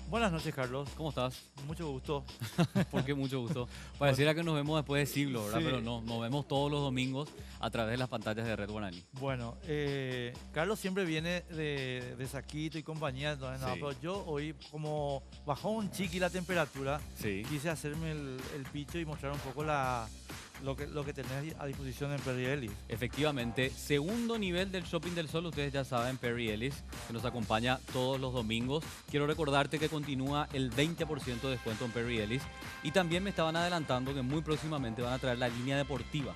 Buenas noches, Carlos. ¿Cómo estás? Mucho gusto. ¿Por qué mucho gusto? Pareciera que nos vemos después de siglos, ¿verdad? Sí. Pero no, nos vemos todos los domingos a través de las pantallas de Red Guaraní. Bueno, Carlos siempre viene de Saquito y compañía, entonces, no, Sí. pero yo hoy, como bajó un chiqui la temperatura, Sí. quise hacerme el picho y mostrar un poco lo que tenés a disposición en Perry Ellis. Efectivamente, segundo nivel del Shopping del Sol, ustedes ya saben, Perry Ellis, que nos acompaña todos los domingos. Quiero recordarte que continúa el 20% de descuento en Perry Ellis. Y también me estaban adelantando que muy próximamente van a traer la línea deportiva.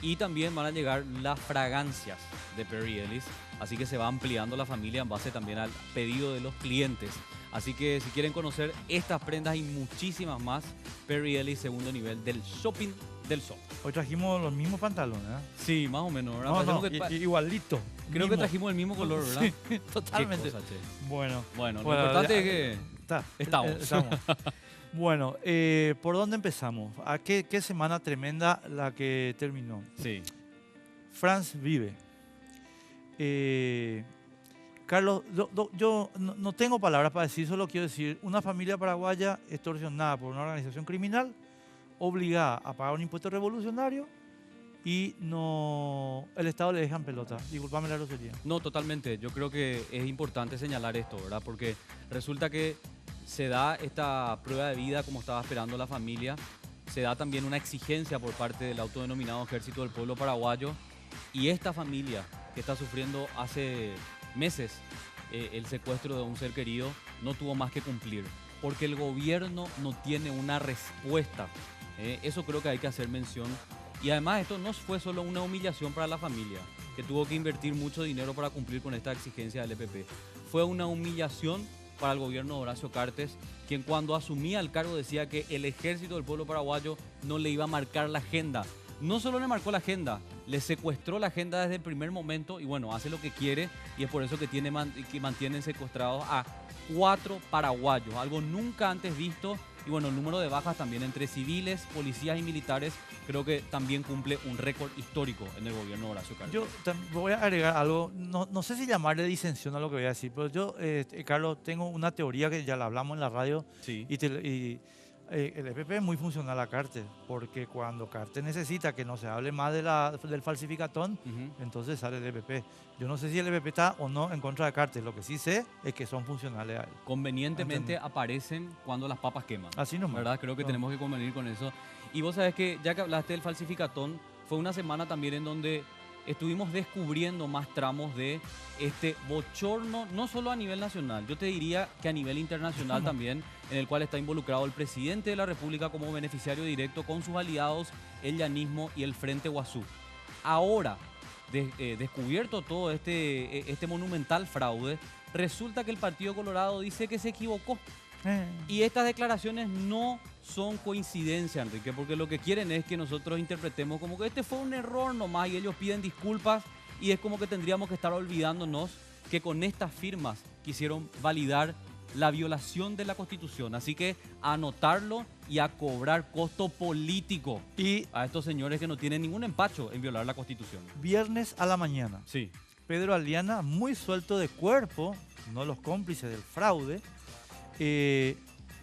Y también van a llegar las fragancias de Perry Ellis. Así que se va ampliando la familia en base también al pedido de los clientes. Así que si quieren conocer estas prendas y muchísimas más, Perry Ellis, segundo nivel del Shopping del Sol. Hoy trajimos los mismos pantalones, ¿eh? Sí, más o menos, ¿verdad? No, Parecemos que igualito. creo que mismo. trajimos el mismo color, ¿verdad? Sí, totalmente. Qué cosa, che. Bueno, Bueno, lo Bueno, importante ya- es que estamos. estamos. Bueno, ¿por dónde empezamos? ¿A qué semana tremenda la que terminó? Sí, France vive. Carlos, yo no tengo palabras para decir, solo quiero decir, una familia paraguaya extorsionada por una organización criminal, obligada a pagar un impuesto revolucionario y no el Estado le deja en pelota. Disculpame la grosería. no, totalmente. Yo creo que es importante señalar esto, ¿verdad? Porque resulta que se da esta prueba de vida como estaba esperando la familia, se da también una exigencia por parte del autodenominado Ejército del Pueblo Paraguayo y esta familia que está sufriendo hace meses el secuestro de un ser querido no tuvo más que cumplir, porque el gobierno no tiene una respuesta. Eso creo que hay que hacer mención. Y además esto no fue solo una humillación para la familia, que tuvo que invertir mucho dinero para cumplir con esta exigencia del EPP. Fue una humillación para el gobierno de Horacio Cartes, quien cuando asumía el cargo decía que el Ejército del Pueblo Paraguayo no le iba a marcar la agenda. No solo le marcó la agenda, le secuestró la agenda desde el primer momento y bueno, hace lo que quiere y es por eso que mantienen secuestrados a 4 paraguayos, algo nunca antes visto. Y bueno, el número de bajas también entre civiles, policías y militares creo que también cumple un récord histórico en el gobierno de Horacio Cartes. Yo voy a agregar algo, no sé si llamarle disensión a lo que voy a decir, pero yo, Carlos, tengo una teoría que ya la hablamos en la radio Sí. el EPP es muy funcional a Cartes, porque cuando Cartes necesita que no se hable más del falsificatón, Ujú. entonces sale el EPP. Yo no sé si el EPP está o no en contra de Cartes, lo que sí sé es que son funcionales a él. Convenientemente Entiendo. aparecen cuando las papas queman. Así nomás. ¿Verdad? Creo que No. tenemos que convenir con eso. Y vos sabés que ya que hablaste del falsificatón, fue una semana también en donde estuvimos descubriendo más tramos de este bochorno, no solo a nivel nacional, yo te diría que a nivel internacional también, en el cual está involucrado el presidente de la República como beneficiario directo con sus aliados, el llanismo y el Frente Guazú. Ahora, descubierto todo este monumental fraude, resulta que el Partido Colorado dice que se equivocó. Y estas declaraciones no son coincidencia, Enrique, porque lo que quieren es que nosotros interpretemos como que este fue un error nomás y ellos piden disculpas y es como que tendríamos que estar olvidándonos que con estas firmas quisieron validar la violación de la Constitución. Así que a anotarlo y a cobrar costo político Y a estos señores que no tienen ningún empacho en violar la Constitución. viernes a la mañana, Sí, Pedro Aliana, muy suelto de cuerpo, no los cómplices del fraude.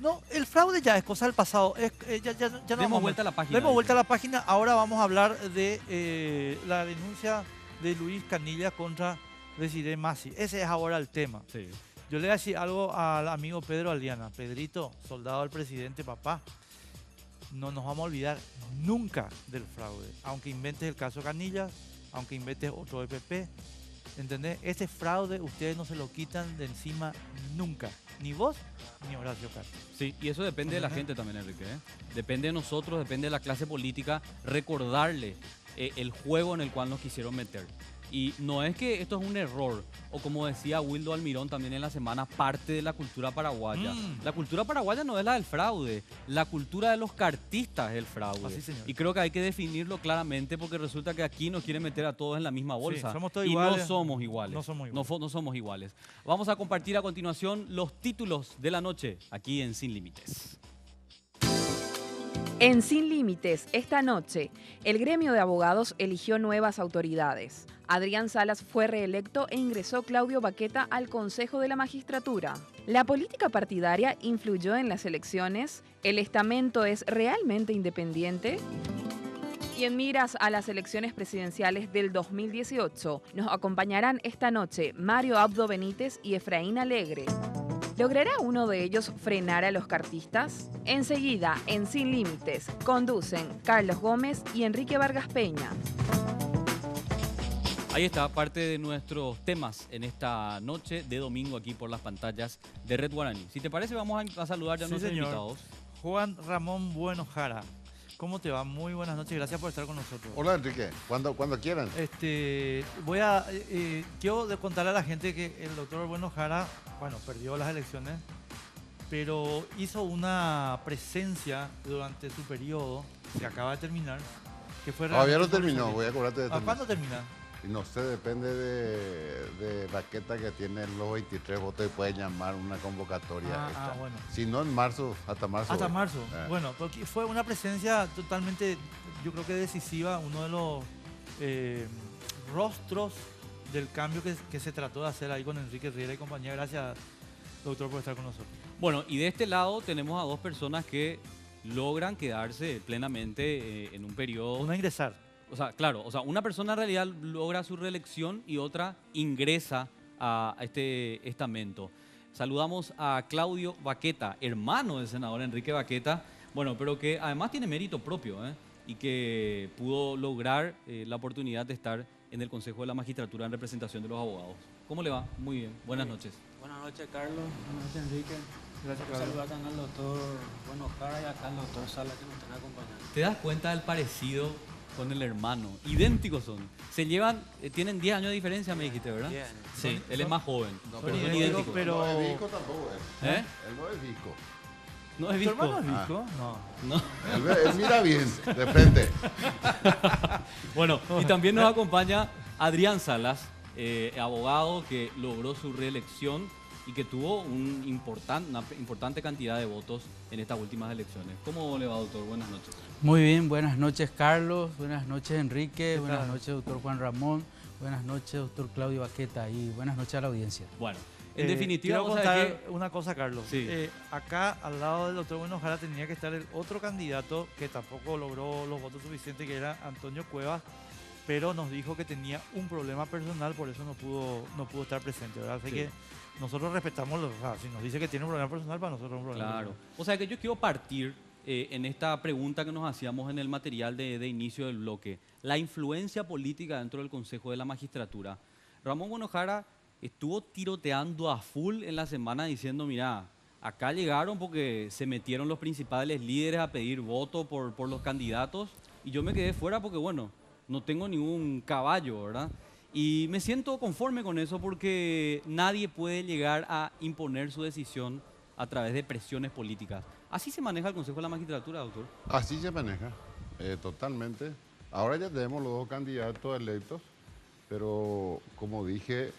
No, el fraude ya es cosa del pasado. Ya no demos vamos vuelta a la página. Demos vuelta a la página. Ahora vamos a hablar de la denuncia de Luis Canilla contra Desiree Masi. Ese es ahora el tema. Sí. Yo le voy a decir algo al amigo Pedro Aliana. Pedrito, soldado del presidente, papá. No nos vamos a olvidar nunca del fraude. Aunque inventes el caso Canilla, aunque inventes otro EPP. ¿Entendés? Ese fraude ustedes no se lo quitan de encima nunca. Ni vos, ni Horacio Cartes. Sí, y eso depende de la gente también, Enrique. Depende de nosotros, depende de la clase política, recordarle el juego en el cual nos quisieron meter. Y no es que esto es un error, o como decía Wildo Almirón también en la semana, parte de la cultura paraguaya. La cultura paraguaya no es la del fraude, la cultura de los cartistas es el fraude. Así, señor. Y creo que hay que definirlo claramente porque resulta que aquí nos quieren meter a todos en la misma bolsa. somos todos y iguales. no somos iguales. No somos iguales. No somos iguales. Vamos a compartir a continuación los títulos de la noche aquí en Sin Límites. En Sin Límites, esta noche, el gremio de abogados eligió nuevas autoridades. Adrián Salas fue reelecto e ingresó Claudio Baqueta al Consejo de la Magistratura. ¿La política partidaria influyó en las elecciones? ¿El estamento es realmente independiente? Y en miras a las elecciones presidenciales del 2018, nos acompañarán esta noche Mario Abdo Benítez y Efraín Alegre. ¿Logrará uno de ellos frenar a los cartistas? Enseguida, en Sin Límites, conducen Carlos Gómez y Enrique Vargas Peña. Ahí está parte de nuestros temas en esta noche de domingo aquí por las pantallas de Red Guaraní. Si te parece, vamos a saludar ya a nuestros invitados. Juan Ramón Bueno Jara, ¿cómo te va? Muy buenas noches, gracias por estar con nosotros. Hola Enrique, cuando quieran. Quiero contarle a la gente que el doctor Bueno Jara, perdió las elecciones, pero hizo una presencia durante su periodo, que acaba de terminar, que fue todavía no terminó, voy a cobrarte de ¿Cuándo termina? No sé, depende de Baqueta, que tiene los 23 votos y puede llamar una convocatoria. Bueno. Si no, en marzo, hasta marzo. Hasta marzo. Bueno, porque fue una presencia totalmente, yo creo que decisiva, uno de los rostros del cambio que se trató de hacer ahí con Enrique Riera y compañía. Gracias, doctor, por estar con nosotros. Bueno, y de este lado tenemos a dos personas que logran quedarse plenamente en un periodo... Uno a ingresar. Una persona en realidad logra su reelección y otra ingresa a este estamento. Saludamos a Claudio Baqueta, hermano del senador Enrique Baqueta, pero que además tiene mérito propio, y que pudo lograr la oportunidad de estar en el Consejo de la Magistratura en representación de los abogados. ¿Cómo le va? Muy bien. Buenas noches. Buenas noches, Carlos. Buenas noches, Enrique. Gracias, Carlos. Saludar también al doctor Bueno Jara y acá al doctor Sala, que nos están acompañando. ¿Te das cuenta del parecido con el hermano? Idénticos son. Se llevan, tienen 10 años de diferencia, me dijiste, ¿verdad? 10 años. Sí, él es más joven. No, Son pero idénticos, idénticos. pero... No es Visco tampoco, ¿Eh? Él no es Visco. ¿No es ¿Tu Visco? hermano es Visco? No. Él mira bien, de frente. Bueno, y también nos acompaña Adrián Salas, abogado que logró su reelección y que tuvo una importante cantidad de votos en estas últimas elecciones. ¿Cómo le va, doctor? Buenas noches. Muy bien, buenas noches, Carlos. Buenas noches, Enrique. ¿Qué Buenas tal? noches, doctor Juan Ramón. Buenas noches, doctor Claudio Baqueta. Y buenas noches a la audiencia. Bueno, en definitiva, quiero vos sabés contar una cosa, Carlos. Sí. Acá, al lado del doctor Bueno Jara, tenía que estar el otro candidato que tampoco logró los votos suficientes, que era Antonio Cuevas, pero nos dijo que tenía un problema personal, por eso no pudo estar presente, ¿verdad? Así que nosotros respetamos, si nos dice que tiene un problema personal, para nosotros es un problema Claro. personal. O sea que yo quiero partir en esta pregunta que nos hacíamos en el material de inicio del bloque. La influencia política dentro del Consejo de la Magistratura. Ramón Bueno Jara estuvo tiroteando a full en la semana diciendo, mira, acá llegaron porque se metieron los principales líderes a pedir voto por los candidatos y yo me quedé fuera porque, no tengo ningún caballo, ¿verdad? Y me siento conforme con eso porque nadie puede llegar a imponer su decisión a través de presiones políticas. ¿Así se maneja el Consejo de la Magistratura, doctor? Así se maneja, totalmente. Ahora ya tenemos los dos candidatos electos, pero como dije,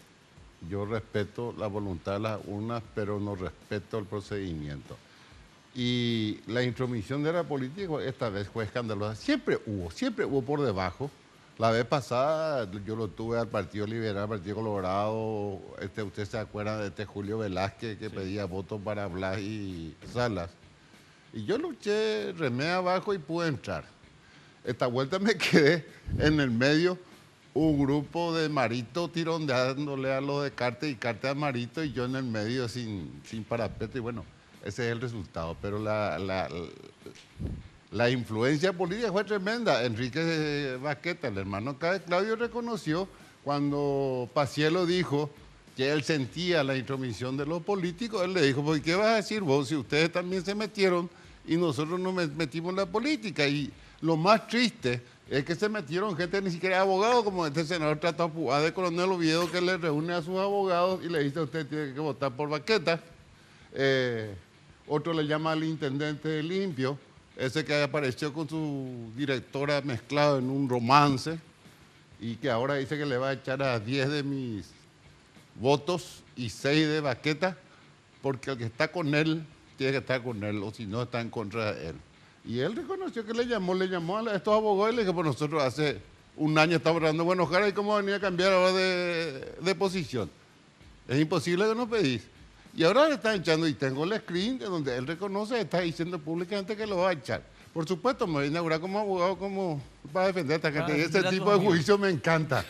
yo respeto la voluntad de las urnas, pero no respeto el procedimiento. Y la intromisión de la política esta vez fue escandalosa. Siempre hubo por debajo. La vez pasada yo lo tuve al Partido Liberal, al Partido Colorado. Usted se acuerda de Julio Velázquez que pedía votos para Blas y Salas. Y yo luché, remé abajo y pude entrar. Esta vuelta me quedé en el medio, un grupo de Marito tirondeándole a los de Carte y Carte a Marito y yo en el medio sin parapeto. Y ese es el resultado. Pero la influencia política fue tremenda. Enrique Baqueta, el hermano acá de Claudio, reconoció cuando Pacielo dijo que él sentía la intromisión de los políticos. Él le dijo, ¿por qué vas a decir vos si ustedes también se metieron y nosotros nos metimos en la política? Y lo más triste es que se metieron gente ni siquiera abogado, como este senador Tratapúa de Coronel Oviedo, que le reúne a sus abogados y le dice, usted tiene que votar por Baqueta. Otro le llama al intendente de Limpio, ese que apareció con su directora mezclado en un romance y que ahora dice que le va a echar a 10 de mis votos y 6 de Baqueta, porque el que está con él tiene que estar con él, o si no está en contra de él. Y él reconoció que le llamó a estos abogados y le dijo, pues nosotros hace un año está gobernando Buenos Aires y cómo venía a cambiar ahora de posición. Es imposible que no pedís. Y ahora le están echando, y tengo el screen de donde él reconoce, está diciendo públicamente que lo va a echar. Por supuesto, me voy a inaugurar como abogado como para defender a esta gente. Y ese tipo de juicio me encanta.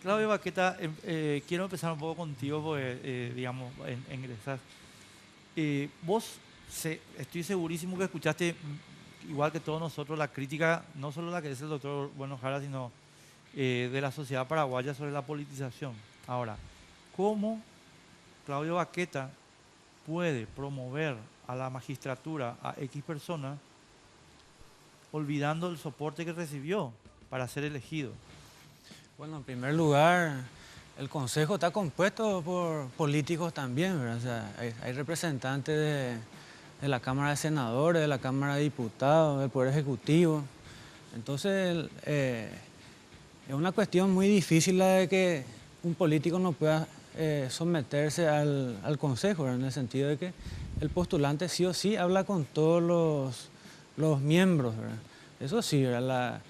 Claudio Baqueta, quiero empezar un poco contigo, porque, digamos, ingresar. Vos, estoy segurísimo que escuchaste, igual que todos nosotros, la crítica, no solo la que dice el doctor Bueno Jara, sino de la sociedad paraguaya sobre la politización. Ahora, ¿cómo Claudio Baqueta puede promover a la magistratura a X personas olvidando el soporte que recibió para ser elegido? Bueno, en primer lugar, el Consejo está compuesto por políticos también, ¿verdad? O sea, hay representantes de la Cámara de Senadores, de la Cámara de Diputados, del Poder Ejecutivo. Entonces, es una cuestión muy difícil la de que un político no pueda someterse al Consejo, ¿verdad? En el sentido de que el postulante sí o sí habla con todos los miembros, ¿verdad? Eso sí, ¿verdad?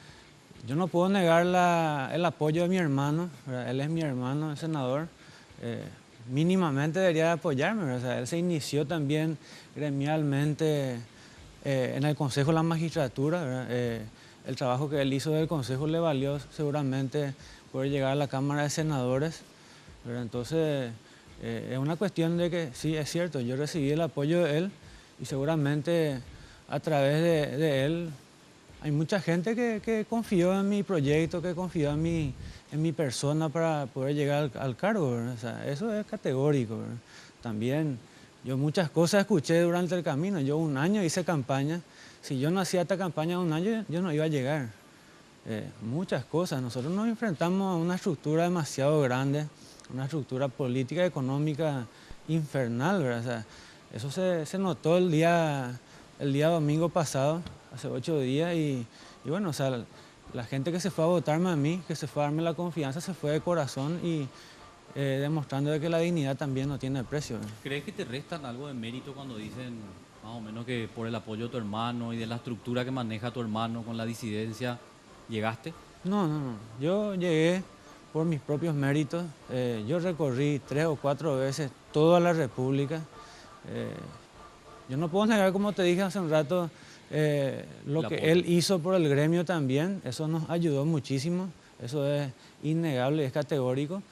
Yo no puedo negar el apoyo de mi hermano, ¿verdad? Él es mi hermano, el senador. Mínimamente debería apoyarme, ¿verdad? O sea, él se inició también gremialmente en el Consejo de la Magistratura, ¿verdad? El trabajo que él hizo del Consejo le valió seguramente poder llegar a la Cámara de Senadores, ¿verdad? Entonces, es una cuestión de que sí, es cierto, yo recibí el apoyo de él y seguramente a través de él hay mucha gente que confió en mi proyecto, que confió en mi persona para poder llegar al cargo, ¿verdad? O sea, eso es categórico, ¿verdad? También yo muchas cosas escuché durante el camino. Yo un año hice campaña. Si yo no hacía esta campaña un año, yo no iba a llegar. Muchas cosas. Nosotros nos enfrentamos a una estructura demasiado grande, una estructura política, económica infernal, ¿verdad? O sea, eso se notó el día domingo pasado, hace 8 días, y bueno, o sea, la gente que se fue a votarme a mí, que se fue a darme la confianza, se fue de corazón y demostrando de que la dignidad también no tiene precio, ¿verdad? ¿Crees que te restan algo de mérito cuando dicen más o menos que por el apoyo de tu hermano y de la estructura que maneja tu hermano con la disidencia, llegaste? No. Yo llegué por mis propios méritos. Yo recorrí 3 o 4 veces toda la República. Yo no puedo negar, como te dije hace un rato, lo que él hizo por el gremio también. Eso nos ayudó muchísimo. Eso es innegable, es categórico.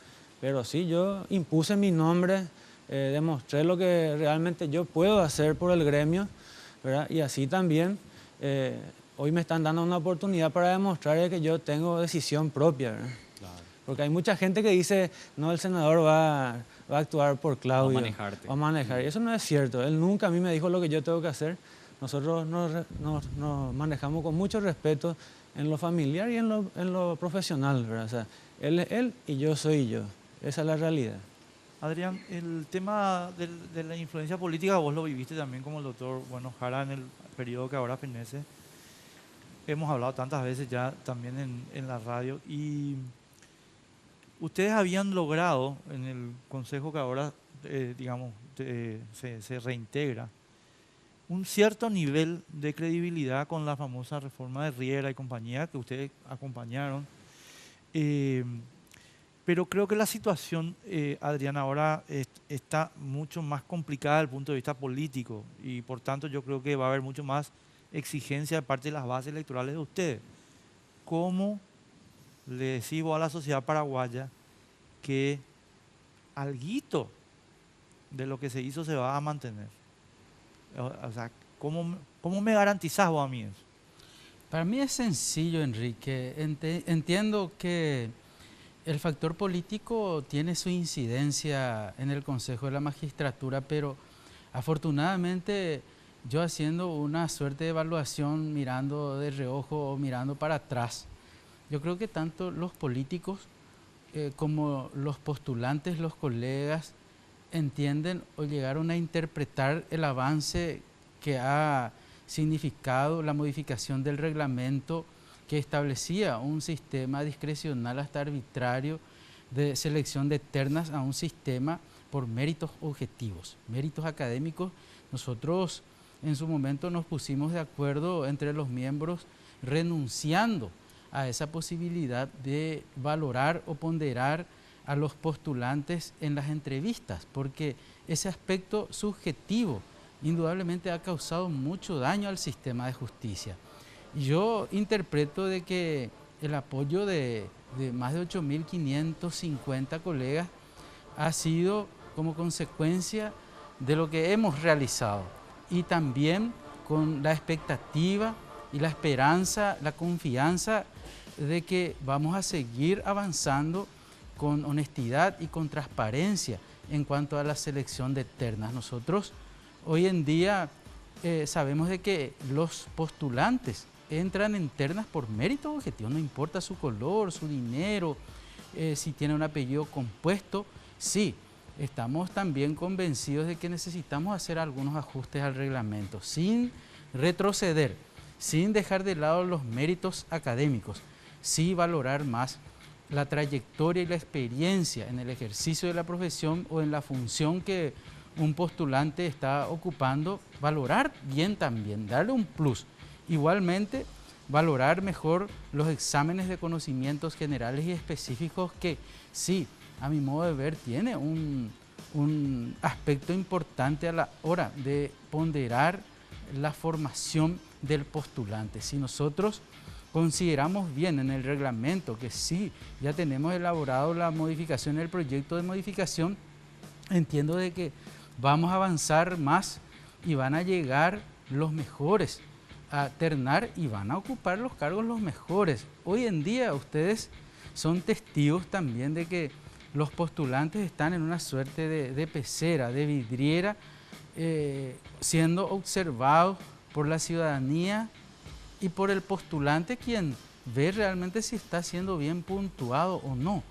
Pero sí, yo impuse mi nombre, demostré lo que realmente yo puedo hacer por el gremio, ¿verdad? Y así también, hoy me están dando una oportunidad para demostrar que yo tengo decisión propia, ¿verdad? Claro. Porque hay mucha gente que dice, no, el senador va a actuar por Claudio. Va a manejarte. Va a manejar. Y eso no es cierto. Él nunca a mí me dijo lo que yo tengo que hacer. Nosotros nos manejamos con mucho respeto en lo familiar y en lo profesional, ¿verdad? O sea, él es él y yo soy yo. Esa es la realidad. Adrián, el tema de la influencia política, vos lo viviste también como el doctor Bueno Jara en el periodo que ahora fenece. Hemos hablado tantas veces ya también en la radio, y ustedes habían logrado en el consejo que ahora, digamos, se reintegra, un cierto nivel de credibilidad con la famosa reforma de Riera y compañía que ustedes acompañaron. Pero creo que la situación, Adrián, ahora está mucho más complicada desde el punto de vista político, y por tanto yo creo que va a haber mucho más exigencia de parte de las bases electorales de ustedes. ¿Cómo le decís vos a la sociedad paraguaya que alguito de lo que se hizo se va a mantener? O sea, ¿cómo me garantizás vos a mí eso? Para mí es sencillo, Enrique. Entiendo que el factor político tiene su incidencia en el Consejo de la Magistratura, pero afortunadamente yo, haciendo una suerte de evaluación, mirando de reojo o mirando para atrás, yo creo que tanto los políticos como los postulantes, los colegas, entienden o llegaron a interpretar el avance que ha significado la modificación del reglamento que establecía un sistema discrecional hasta arbitrario de selección de ternas a un sistema por méritos objetivos, méritos académicos. Nosotros en su momento nos pusimos de acuerdo entre los miembros, renunciando a esa posibilidad de valorar o ponderar a los postulantes en las entrevistas, porque ese aspecto subjetivo indudablemente ha causado mucho daño al sistema de justicia. Y yo interpreto de que el apoyo de más de 8.550 colegas ha sido como consecuencia de lo que hemos realizado y también con la expectativa y la esperanza, la confianza de que vamos a seguir avanzando con honestidad y con transparencia en cuanto a la selección de ternas. Nosotros hoy en día sabemos de que los postulantes entran en ternas por mérito objetivo, no importa su color, su dinero, si tiene un apellido compuesto. Sí, estamos también convencidos de que necesitamos hacer algunos ajustes al reglamento, sin retroceder, sin dejar de lado los méritos académicos, sí valorar más la trayectoria y la experiencia en el ejercicio de la profesión o en la función que un postulante está ocupando, valorar bien también, darle un plus. Igualmente, valorar mejor los exámenes de conocimientos generales y específicos que sí, a mi modo de ver, tiene un aspecto importante a la hora de ponderar la formación del postulante. Si nosotros consideramos bien en el reglamento que sí, ya tenemos elaborado la modificación del proyecto de modificación, entiendo de que vamos a avanzar más y van a llegar los mejores a ternar y van a ocupar los cargos los mejores. Hoy en día ustedes son testigos también de que los postulantes están en una suerte de pecera, de vidriera, siendo observados por la ciudadanía y por el postulante, quien ve realmente si está siendo bien puntuado o no.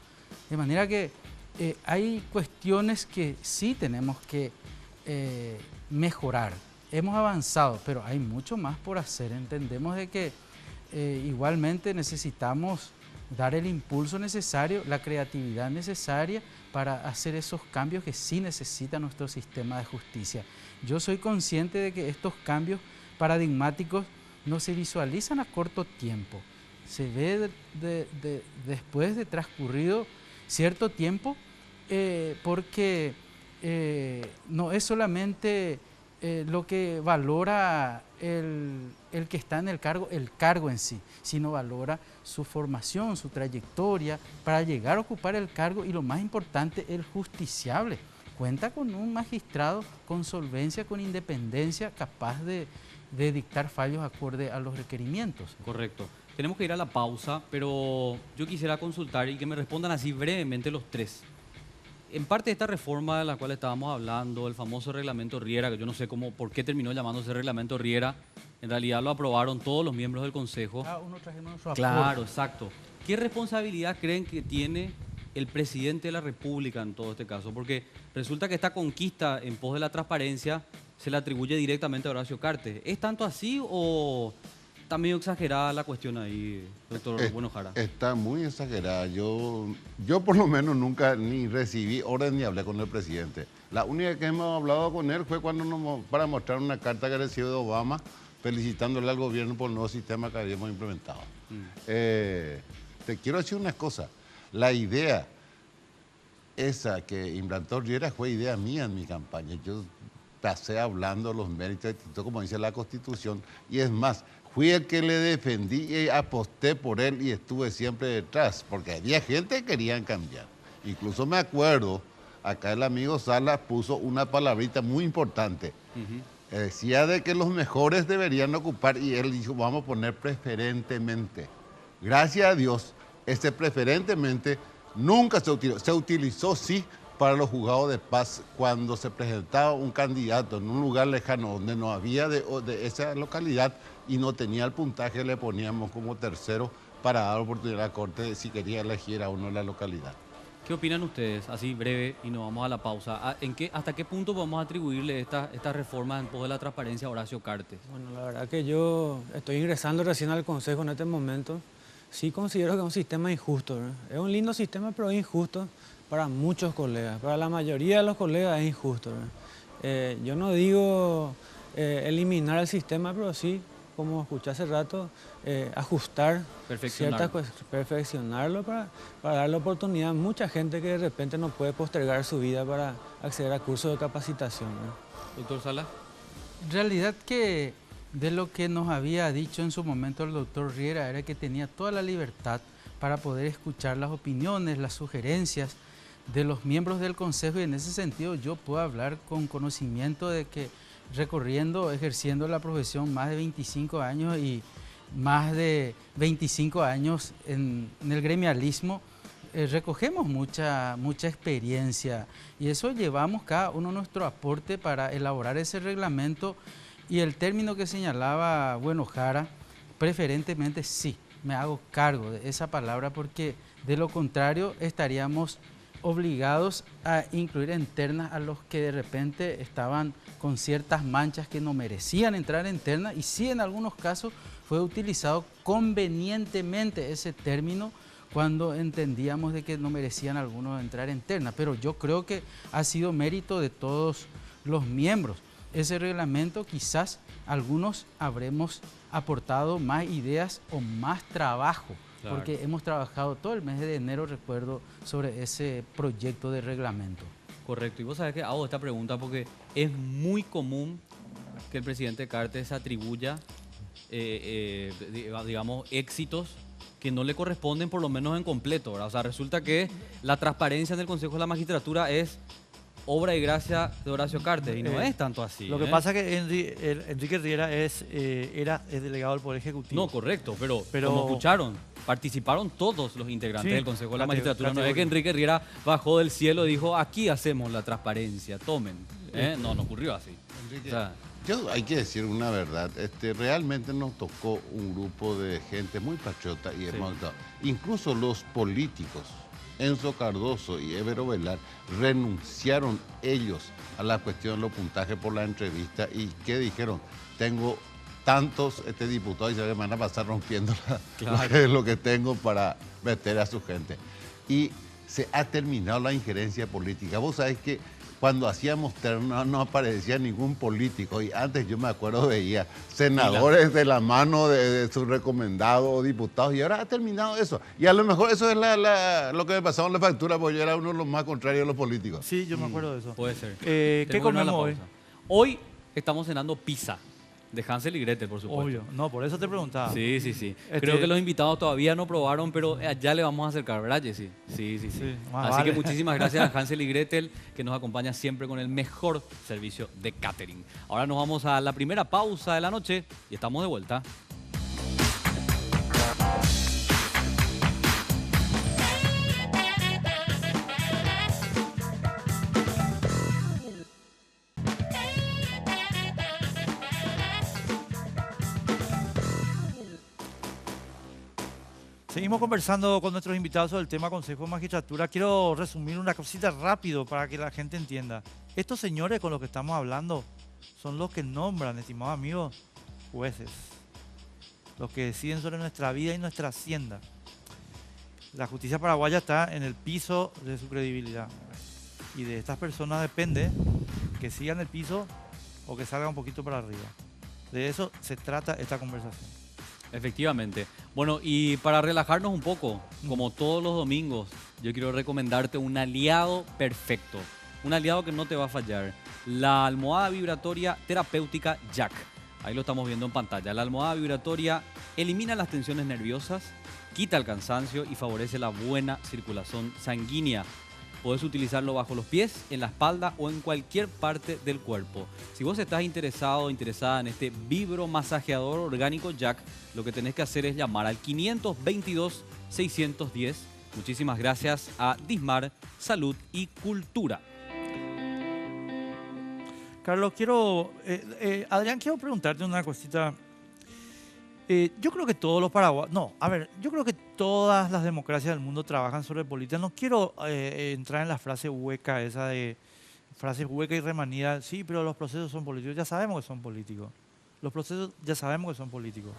De manera que hay cuestiones que sí tenemos que mejorar. Hemos avanzado, pero hay mucho más por hacer. Entendemos de que igualmente necesitamos dar el impulso necesario, la creatividad necesaria para hacer esos cambios que sí necesita nuestro sistema de justicia. Yo soy consciente de que estos cambios paradigmáticos no se visualizan a corto tiempo. Se ve después de transcurrido cierto tiempo, porque no es solamente lo que valora el que está en el cargo en sí, sino valora su formación, su trayectoria para llegar a ocupar el cargo y lo más importante, el justiciable. Cuenta con un magistrado con solvencia, con independencia, capaz de dictar fallos acorde a los requerimientos. Correcto. Tenemos que ir a la pausa, pero yo quisiera consultar y que me respondan así brevemente los tres. En parte de esta reforma de la cual estábamos hablando, el famoso reglamento Riera, que yo no sé por qué terminó llamándose reglamento Riera, en realidad lo aprobaron todos los miembros del Consejo. Uno trajimos su aporte. Claro, exacto. ¿Qué responsabilidad creen que tiene el presidente de la República en todo este caso? Porque resulta que esta conquista en pos de la transparencia se le atribuye directamente a Horacio Cartes. ¿Es tanto así o está medio exagerada la cuestión ahí, doctor Buenojara? Está muy exagerada. Yo por lo menos nunca ni recibí orden ni hablé con el presidente. La única que hemos hablado con él fue para mostrar una carta que recibió de Obama felicitándole al gobierno por el nuevo sistema que habíamos implementado. Te quiero decir una cosa. La idea esa que implantó Riera fue idea mía en mi campaña. Yo pasé hablando los méritos, como dice la Constitución, y es más, fui el que le defendí y aposté por él y estuve siempre detrás, porque había gente que querían cambiar. Incluso me acuerdo, acá el amigo Salas puso una palabrita muy importante. Decía de que los mejores deberían ocupar y él dijo, vamos a poner preferentemente. Gracias a Dios, este preferentemente nunca se utilizó. Se utilizó, sí, para los juzgados de paz cuando se presentaba un candidato en un lugar lejano donde no había de esa localidad y no tenía el puntaje, le poníamos como tercero para dar oportunidad a la Corte de si quería elegir a uno en la localidad. ¿Qué opinan ustedes? Así breve y nos vamos a la pausa. ¿Hasta qué punto podemos atribuirle estas reformas en pos de la transparencia a Horacio Cartes? Bueno, la verdad que yo estoy ingresando recién al Consejo en este momento. Sí considero que es un sistema injusto, ¿verdad? Es un lindo sistema, pero es injusto para muchos colegas. Para la mayoría de los colegas es injusto, ¿verdad? Yo no digo eliminar el sistema, pero sí como escuché hace rato, ajustar ciertas cosas, perfeccionarlo para darle oportunidad a mucha gente que de repente no puede postergar su vida para acceder a cursos de capacitación, ¿no? Doctor Sala. En realidad que de lo que nos había dicho en su momento el doctor Riera era que tenía toda la libertad para poder escuchar las opiniones, las sugerencias de los miembros del Consejo, y en ese sentido yo puedo hablar con conocimiento de que recorriendo, ejerciendo la profesión más de 25 años y más de 25 años en el gremialismo, recogemos mucha experiencia, y eso llevamos cada uno nuestro aporte para elaborar ese reglamento. Y el término que señalaba Bueno Jara, preferentemente sí, me hago cargo de esa palabra, porque de lo contrario estaríamos obligados a incluir en ternas a los que de repente estaban con ciertas manchas que no merecían entrar en terna, y sí en algunos casos fue utilizado convenientemente ese término cuando entendíamos de que no merecían algunos entrar en terna, pero yo creo que ha sido mérito de todos los miembros. Ese reglamento quizás algunos habremos aportado más ideas o más trabajo, claro, porque hemos trabajado todo el mes de enero, recuerdo, sobre ese proyecto de reglamento. Correcto, y vos sabés que hago esta pregunta porque es muy común que el presidente Cartes atribuya, digamos, éxitos que no le corresponden, por lo menos en completo, ¿verdad? O sea, resulta que la transparencia en el Consejo de la Magistratura es obra y gracia de Horacio Cartes, y no es tanto así. Lo que pasa es que Enrique Riera es delegado del Poder Ejecutivo. No, correcto, pero como escucharon, participaron todos los integrantes del Consejo de la Magistratura. No es que Enrique Riera bajó del cielo y dijo, aquí hacemos la transparencia, tomen. No ocurrió así. Enrique, hay que decir una verdad, realmente nos tocó un grupo de gente muy patriota y hemos estado, incluso los políticos, Enzo Cardoso y Évero Velar, renunciaron ellos a la cuestión de los puntajes por la entrevista. ¿Y qué dijeron? Tengo tantos diputados y se van a pasar rompiendo lo que tengo para meter a su gente. Y se ha terminado la injerencia política. Vos sabés que cuando hacíamos terna no aparecía ningún político, y antes yo me acuerdo veía senadores de la mano de sus recomendados o diputados, y ahora ha terminado eso. Y a lo mejor eso es lo que me pasaba en la factura, porque yo era uno de los más contrarios a los políticos. Sí, yo me acuerdo de eso. Puede ser. ¿Qué comemos hoy? Hoy estamos cenando pizza. De Hansel y Gretel, por supuesto. Obvio, no, por eso te preguntaba. Sí. Creo que los invitados todavía no probaron, pero ya le vamos a acercar, ¿verdad, Jessy? Sí. Así que muchísimas gracias a Hansel y Gretel, que nos acompaña siempre con el mejor servicio de catering. Ahora nos vamos a la primera pausa de la noche y estamos de vuelta. Seguimos conversando con nuestros invitados sobre el tema Consejo de Magistratura. Quiero resumir una cosita rápido para que la gente entienda. Estos señores con los que estamos hablando son los que nombran, estimados amigos, jueces. Los que deciden sobre nuestra vida y nuestra hacienda. La justicia paraguaya está en el piso de su credibilidad. Y de estas personas depende que sigan el piso o que salgan un poquito para arriba. De eso se trata esta conversación. Efectivamente. Bueno, y para relajarnos un poco, como todos los domingos, yo quiero recomendarte un aliado perfecto. Un aliado que no te va a fallar. La almohada vibratoria terapéutica Jack. Ahí lo estamos viendo en pantalla. La almohada vibratoria elimina las tensiones nerviosas, quita el cansancio y favorece la buena circulación sanguínea. Podés utilizarlo bajo los pies, en la espalda o en cualquier parte del cuerpo. Si vos estás interesado o interesada en este vibromasajeador orgánico Jack, lo que tenés que hacer es llamar al 522-610. Muchísimas gracias a Dismar, Salud y Cultura. Carlos, Adrián, quiero preguntarte una cosita. Yo creo que todos los paraguayos, yo creo que todas las democracias del mundo trabajan sobre política. No quiero entrar en la frase hueca esa de frase hueca y remanida. Sí, pero los procesos son políticos. Ya sabemos que son políticos. Los procesos ya sabemos que son políticos.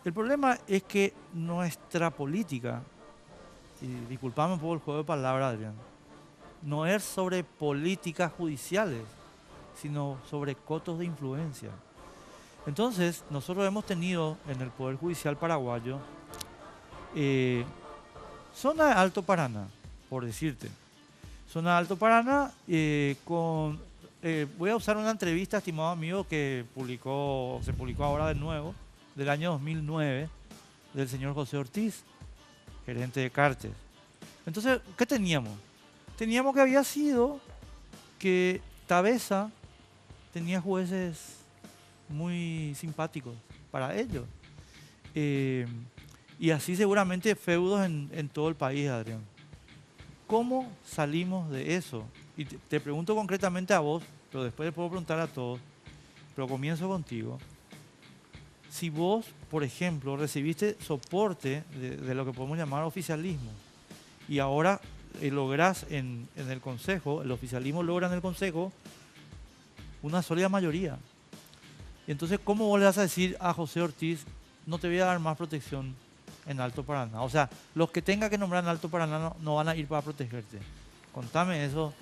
El problema es que nuestra política, y disculpame un poco el juego de palabras, Adrián, no es sobre políticas judiciales, sino sobre cotos de influencia. Entonces, nosotros hemos tenido en el Poder Judicial paraguayo zona de Alto Paraná, por decirte. Zona de Alto Paraná voy a usar una entrevista, estimado amigo, que se publicó ahora de nuevo, del año 2009, del señor José Ortiz, gerente de Cartes. Entonces, ¿qué teníamos? Teníamos que había sido que Tabesa tenía jueces muy simpáticos para ellos. Y así seguramente feudos en todo el país, Adrián. ¿Cómo salimos de eso? Y te pregunto concretamente a vos, pero después le puedo preguntar a todos, pero comienzo contigo. Si vos, por ejemplo, recibiste soporte de lo que podemos llamar oficialismo y ahora lográs en el Consejo, el oficialismo logra en el Consejo una sólida mayoría. Y entonces, ¿cómo vos le vas a decir a José Ortiz, no te voy a dar más protección en Alto Paraná? O sea, los que tenga que nombrar en Alto Paraná no van a ir para protegerte. Contame eso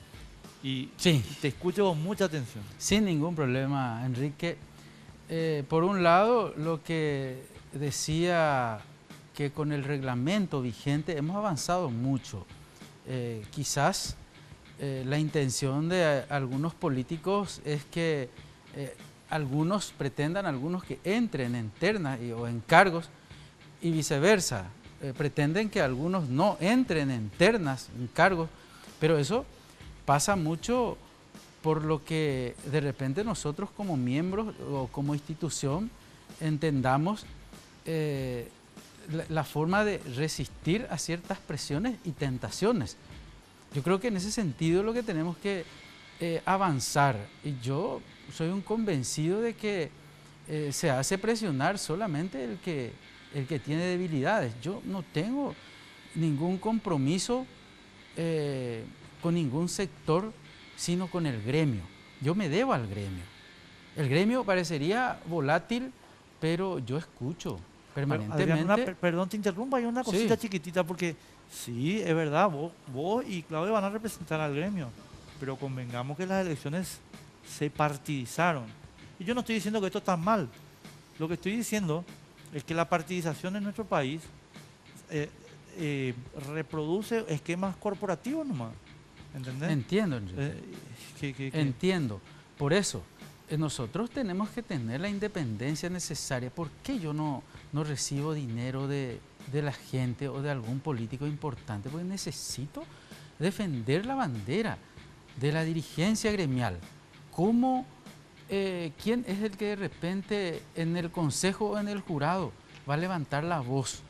y Sí. te escucho con mucha atención. Sin ningún problema, Enrique. Por un lado, lo que decía que con el reglamento vigente hemos avanzado mucho. Quizás la intención de algunos políticos es que algunos que entren en ternas o en cargos y viceversa. Pretenden que algunos no entren en ternas, en cargos, pero eso pasa mucho por lo que de repente nosotros como miembros o como institución entendamos la forma de resistir a ciertas presiones y tentaciones. Yo creo que en ese sentido lo que tenemos que avanzar, y yo soy un convencido de que se hace presionar solamente el que tiene debilidades. Yo no tengo ningún compromiso con ningún sector, sino con el gremio. Yo me debo al gremio. El gremio parecería volátil, pero yo escucho permanentemente. Adrián, perdón, te interrumpo, hay una cosita chiquitita, porque sí, es verdad, vos y Claudio van a representar al gremio, pero convengamos que las elecciones se partidizaron. Y yo no estoy diciendo que esto está mal. Lo que estoy diciendo es que la partidización en nuestro país reproduce esquemas corporativos nomás. ¿Entendés? Entiendo, Enrique. Entiendo. Por eso, nosotros tenemos que tener la independencia necesaria. ¿Por qué yo no recibo dinero de la gente o de algún político importante? Porque necesito defender la bandera de la dirigencia gremial. ¿Cómo, quién es el que de repente en el consejo o en el jurado va a levantar la voz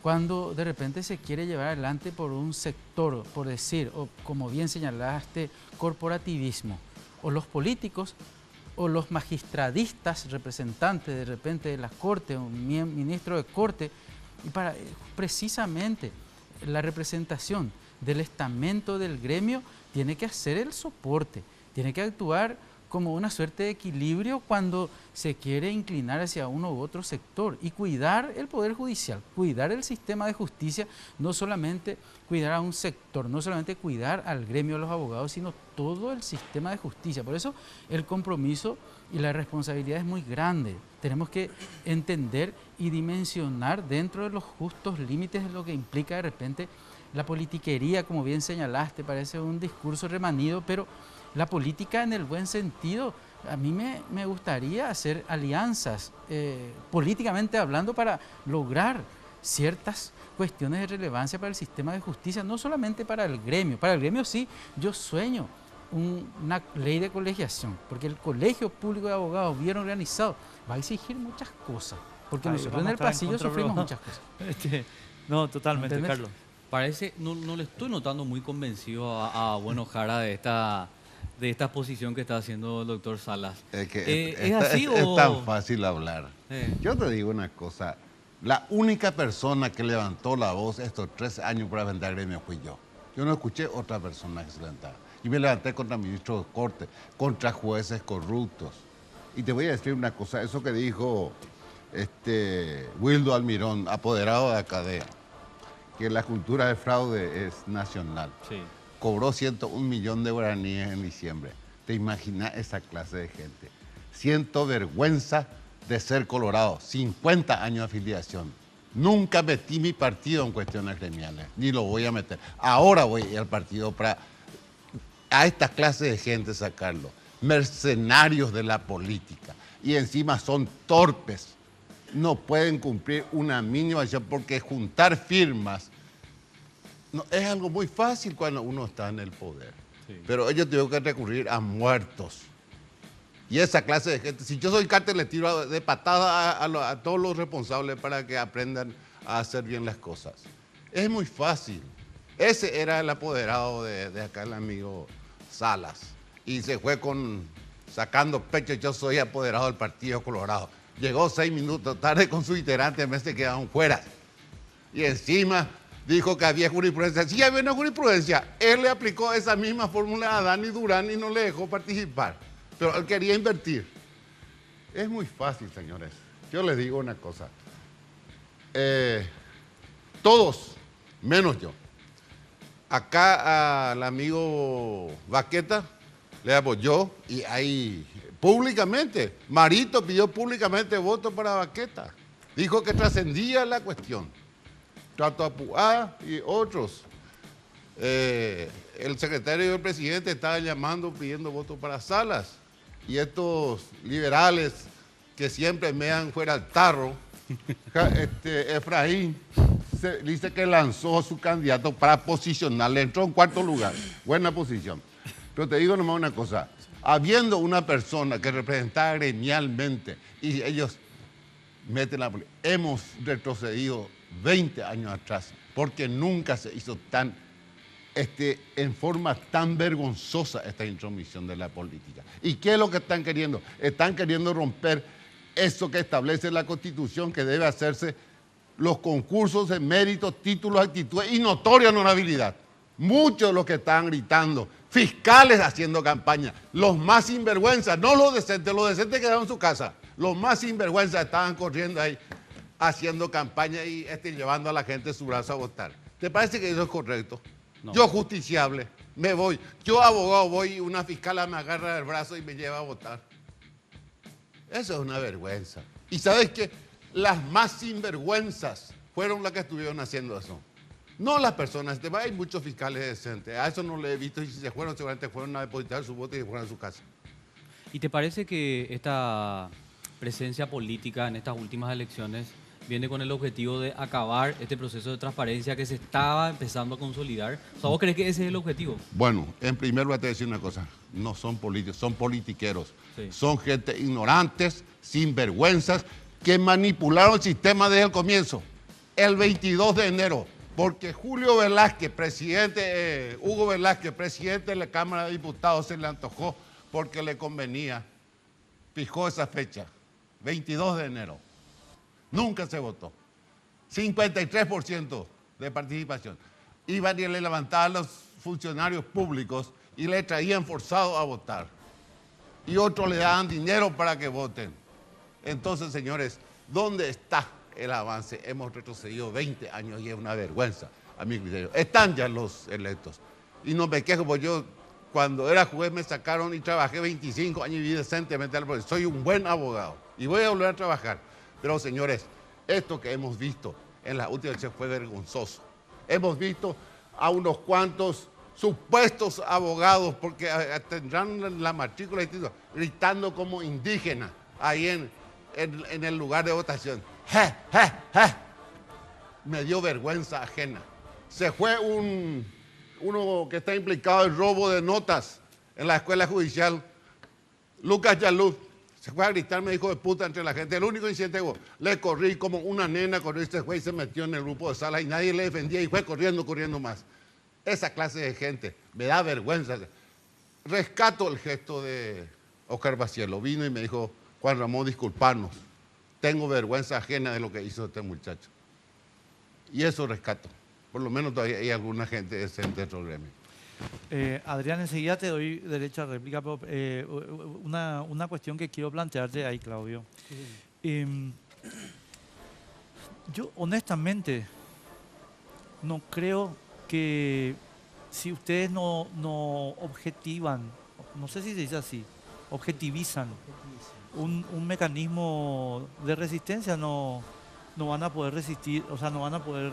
cuando de repente se quiere llevar adelante por un sector, por decir, o como bien señalaste, corporativismo, o los políticos, o los magistradistas, representantes de repente de la Corte, un ministro de Corte, y para precisamente la representación del estamento del gremio tiene que hacer el soporte, tiene que actuar como una suerte de equilibrio cuando se quiere inclinar hacia uno u otro sector y cuidar el Poder Judicial, cuidar el sistema de justicia, no solamente cuidar a un sector, no solamente cuidar al gremio de los abogados, sino todo el sistema de justicia. Por eso el compromiso y la responsabilidad es muy grande. Tenemos que entender y dimensionar dentro de los justos límites de lo que implica de repente la politiquería, como bien señalaste, parece un discurso remanido, pero la política en el buen sentido. A mí me gustaría hacer alianzas, políticamente hablando, para lograr ciertas cuestiones de relevancia para el sistema de justicia, no solamente para el gremio. Para el gremio sí, yo sueño una ley de colegiación, porque el Colegio Público de Abogados bien organizado va a exigir muchas cosas, porque nosotros en el pasillo sufrimos muchas cosas. No, totalmente, ¿Entendés? Carlos. Parece, no le estoy notando muy convencido a Bueno Jara de esta exposición que está haciendo el doctor Salas. ¿Es así es o...? tan fácil hablar. Yo te digo una cosa, la única persona que levantó la voz estos 3 años para vender al gremio fui yo. Yo no escuché otra persona que se levantara. Yo me levanté contra ministros de corte, contra jueces corruptos. Y te voy a decir una cosa, eso que dijo Wildo Almirón, apoderado de Acadea, que la cultura de fraude es nacional. Sí. Cobró 101 millones de guaraníes en diciembre. ¿Te imaginas esa clase de gente? Siento vergüenza de ser colorado, 50 años de afiliación. Nunca metí mi partido en cuestiones gremiales, ni lo voy a meter. Ahora voy al partido para a esta clase de gente sacarlo. Mercenarios de la política. Y encima son torpes. No pueden cumplir una mínima acción porque juntar firmas no, es algo muy fácil cuando uno está en el poder. Sí. Pero ellos tienen que recurrir a muertos. Y esa clase de gente, si yo soy cártel, le tiro de patada a todos los responsables para que aprendan a hacer bien las cosas. Es muy fácil. Ese era el apoderado de acá, el amigo Salas. Y se fue sacando pecho, yo soy apoderado del Partido Colorado. Llegó 6 minutos tarde con su iterante, en vez de quedaron fuera. Y encima dijo que había jurisprudencia. Sí, había una jurisprudencia. Él le aplicó esa misma fórmula a Dani Durán y no le dejó participar. Pero él quería invertir. Es muy fácil, señores. Yo les digo una cosa. Todos, menos yo. Acá al amigo Baqueta le apoyó y ahí públicamente, Marito pidió públicamente voto para Baqueta. Dijo que trascendía la cuestión. Trato Apuá y otros. El secretario del presidente estaba llamando, pidiendo votos para Salas. Y estos liberales que siempre mean fuera al tarro, Efraín dice que lanzó a su candidato para posicionarle, entró en 4º lugar, buena posición. Pero te digo nomás una cosa, habiendo una persona que representaba gremialmente y ellos meten la política, hemos retrocedido 20 años atrás porque nunca se hizo en forma tan vergonzosa esta intromisión de la política. ¿Y qué es lo que están queriendo? Están queriendo romper eso que establece la Constitución, que debe hacerse los concursos de méritos, títulos, actitudes y notoria honorabilidad. Muchos de los que están gritando, fiscales haciendo campaña, los más sinvergüenzas, no los decentes quedaron en su casa, los más sinvergüenzas estaban corriendo ahí haciendo campaña y llevando a la gente su brazo a votar. ¿Te parece que eso es correcto? No. Yo justiciable, me voy. Yo abogado voy y una fiscala me agarra el brazo y me lleva a votar. Eso es una vergüenza. ¿Y sabes qué? Las más sinvergüenzas fueron las que estuvieron haciendo eso. No las personas. Hay muchos fiscales decentes. A eso no le he visto y si se fueron, seguramente fueron a depositar su voto y se fueron a su casa. ¿Y te parece que esta presencia política en estas últimas elecciones viene con el objetivo de acabar este proceso de transparencia que se estaba empezando a consolidar? O sea, ¿vos crees que ese es el objetivo? Bueno, en primer lugar te voy a decir una cosa. No son políticos, son politiqueros. Sí. Son gente ignorantes, sinvergüenzas, que manipularon el sistema desde el comienzo. El 22 de enero, porque Hugo Velázquez, presidente de la Cámara de Diputados, se le antojó porque le convenía, fijó esa fecha, 22 de enero. Nunca se votó. 53% de participación. Iban y le levantaban a los funcionarios públicos y le traían forzados a votar. Y otros le daban dinero para que voten. Entonces, señores, ¿dónde está el avance? Hemos retrocedido 20 años y es una vergüenza, a mi criterio. Están ya los electos. Y no me quejo, porque yo cuando era juez me sacaron y trabajé 25 años y viví decentemente al proceso. Soy un buen abogado y voy a volver a trabajar. Pero, señores, esto que hemos visto en las últimas elecciones fue vergonzoso. Hemos visto a unos cuantos supuestos abogados, porque tendrán la matrícula gritando como indígenas ahí en el lugar de votación. ¡Je, je, je! Me dio vergüenza ajena. Se fue uno que está implicado en robo de notas en la escuela judicial, Lucas Yaluz. Se fue a gritarme, hijo de puta, entre la gente. El único incidente que le corrí como una nena, corrió este juez y se metió en el grupo de sala y nadie le defendía y fue corriendo más. Esa clase de gente me da vergüenza. Rescato el gesto de Oscar Bacielo. Vino y me dijo, Juan Ramón, disculparnos. Tengo vergüenza ajena de lo que hizo este muchacho. Y eso rescato. Por lo menos todavía hay alguna gente decente dentro del gremio. Adrián, enseguida te doy derecho a réplica, pero una cuestión que quiero plantearte ahí, Claudio. Yo honestamente no creo que si ustedes no objetivan, no sé si se dice así, objetivizan un mecanismo de resistencia, no van a poder resistir, o sea, no van a poder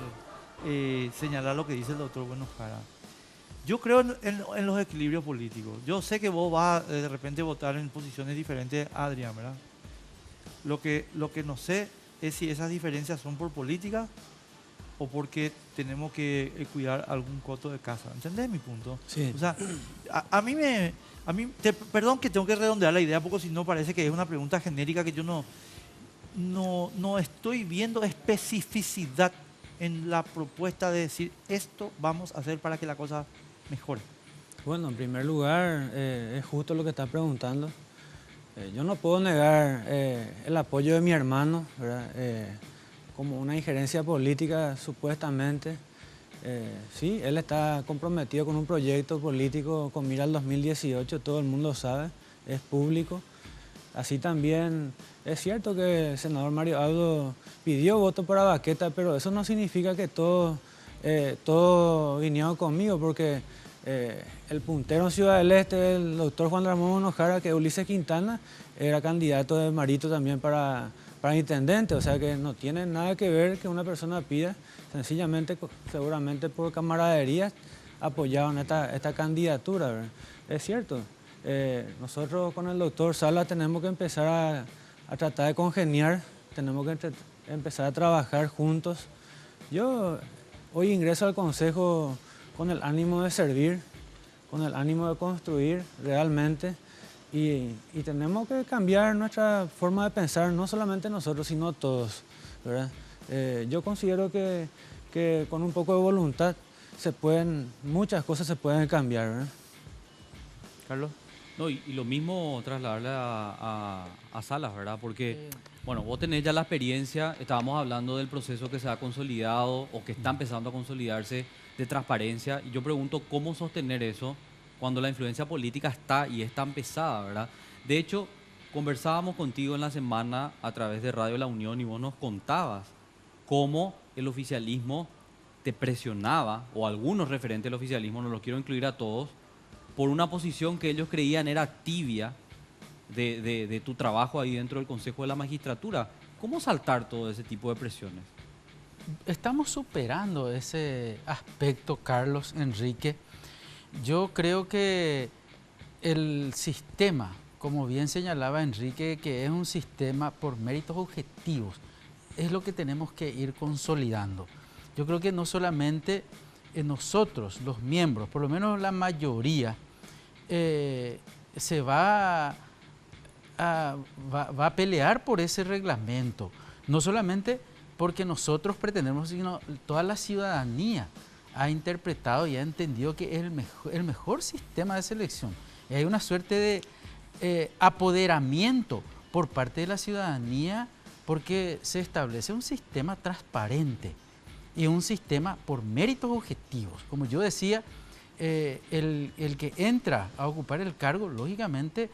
señalar lo que dice el doctor Buenos Caras. Yo creo en los equilibrios políticos. Yo sé que vos vas de repente a votar en posiciones diferentes a Adrián, ¿verdad? Lo que no sé es si esas diferencias son por política o porque tenemos que cuidar algún coto de casa. ¿Entendés mi punto? Sí. O sea, perdón que tengo que redondear la idea, porque si no parece que es una pregunta genérica que yo no estoy viendo especificidad en la propuesta de decir esto vamos a hacer para que la cosa mejore. Bueno, en primer lugar, es justo lo que estás preguntando. Yo no puedo negar el apoyo de mi hermano, ¿verdad? Como una injerencia política, supuestamente. Sí, él está comprometido con un proyecto político con mira al 2018, todo el mundo sabe, es público. Así también es cierto que el senador Mario Abdo pidió voto para Baqueta, pero eso no significa que todos vinieron conmigo, porque el puntero en Ciudad del Este, el doctor Juan Ramón Monojara, que Ulises Quintana era candidato de Marito también para intendente, o sea que no tiene nada que ver que una persona pida, sencillamente, seguramente por camaradería, apoyaron esta candidatura, ¿verdad? Es cierto, nosotros con el doctor Sala tenemos que empezar a tratar de congeniar, tenemos que empezar a trabajar juntos. Yo hoy ingreso al consejo con el ánimo de servir, con el ánimo de construir realmente, y tenemos que cambiar nuestra forma de pensar, no solamente nosotros, sino todos, ¿verdad? Yo considero que con un poco de voluntad muchas cosas se pueden cambiar, ¿verdad? Carlos. No, y lo mismo trasladarle a Salas, ¿verdad? Porque, bueno, vos tenés ya la experiencia, estábamos hablando del proceso que se ha consolidado o que está empezando a consolidarse de transparencia, y yo pregunto cómo sostener eso cuando la influencia política está y es tan pesada, ¿verdad? De hecho, conversábamos contigo en la semana a través de Radio La Unión y vos nos contabas cómo el oficialismo te presionaba, o algunos referentes del oficialismo, no los quiero incluir a todos, por una posición que ellos creían era tibia de tu trabajo ahí dentro del Consejo de la Magistratura. ¿Cómo saltar todo ese tipo de presiones? Estamos superando ese aspecto, Carlos, Enrique. Yo creo que el sistema, como bien señalaba Enrique, que es un sistema por méritos objetivos, es lo que tenemos que ir consolidando. Yo creo que no solamente nosotros, los miembros, por lo menos la mayoría, se va a pelear por ese reglamento. No solamente porque nosotros pretendemos, sino toda la ciudadanía ha interpretado y ha entendido que es el mejor sistema de selección. Y hay una suerte de apoderamiento por parte de la ciudadanía, porque se establece un sistema transparente y un sistema por méritos objetivos. Como yo decía, el que entra a ocupar el cargo, lógicamente,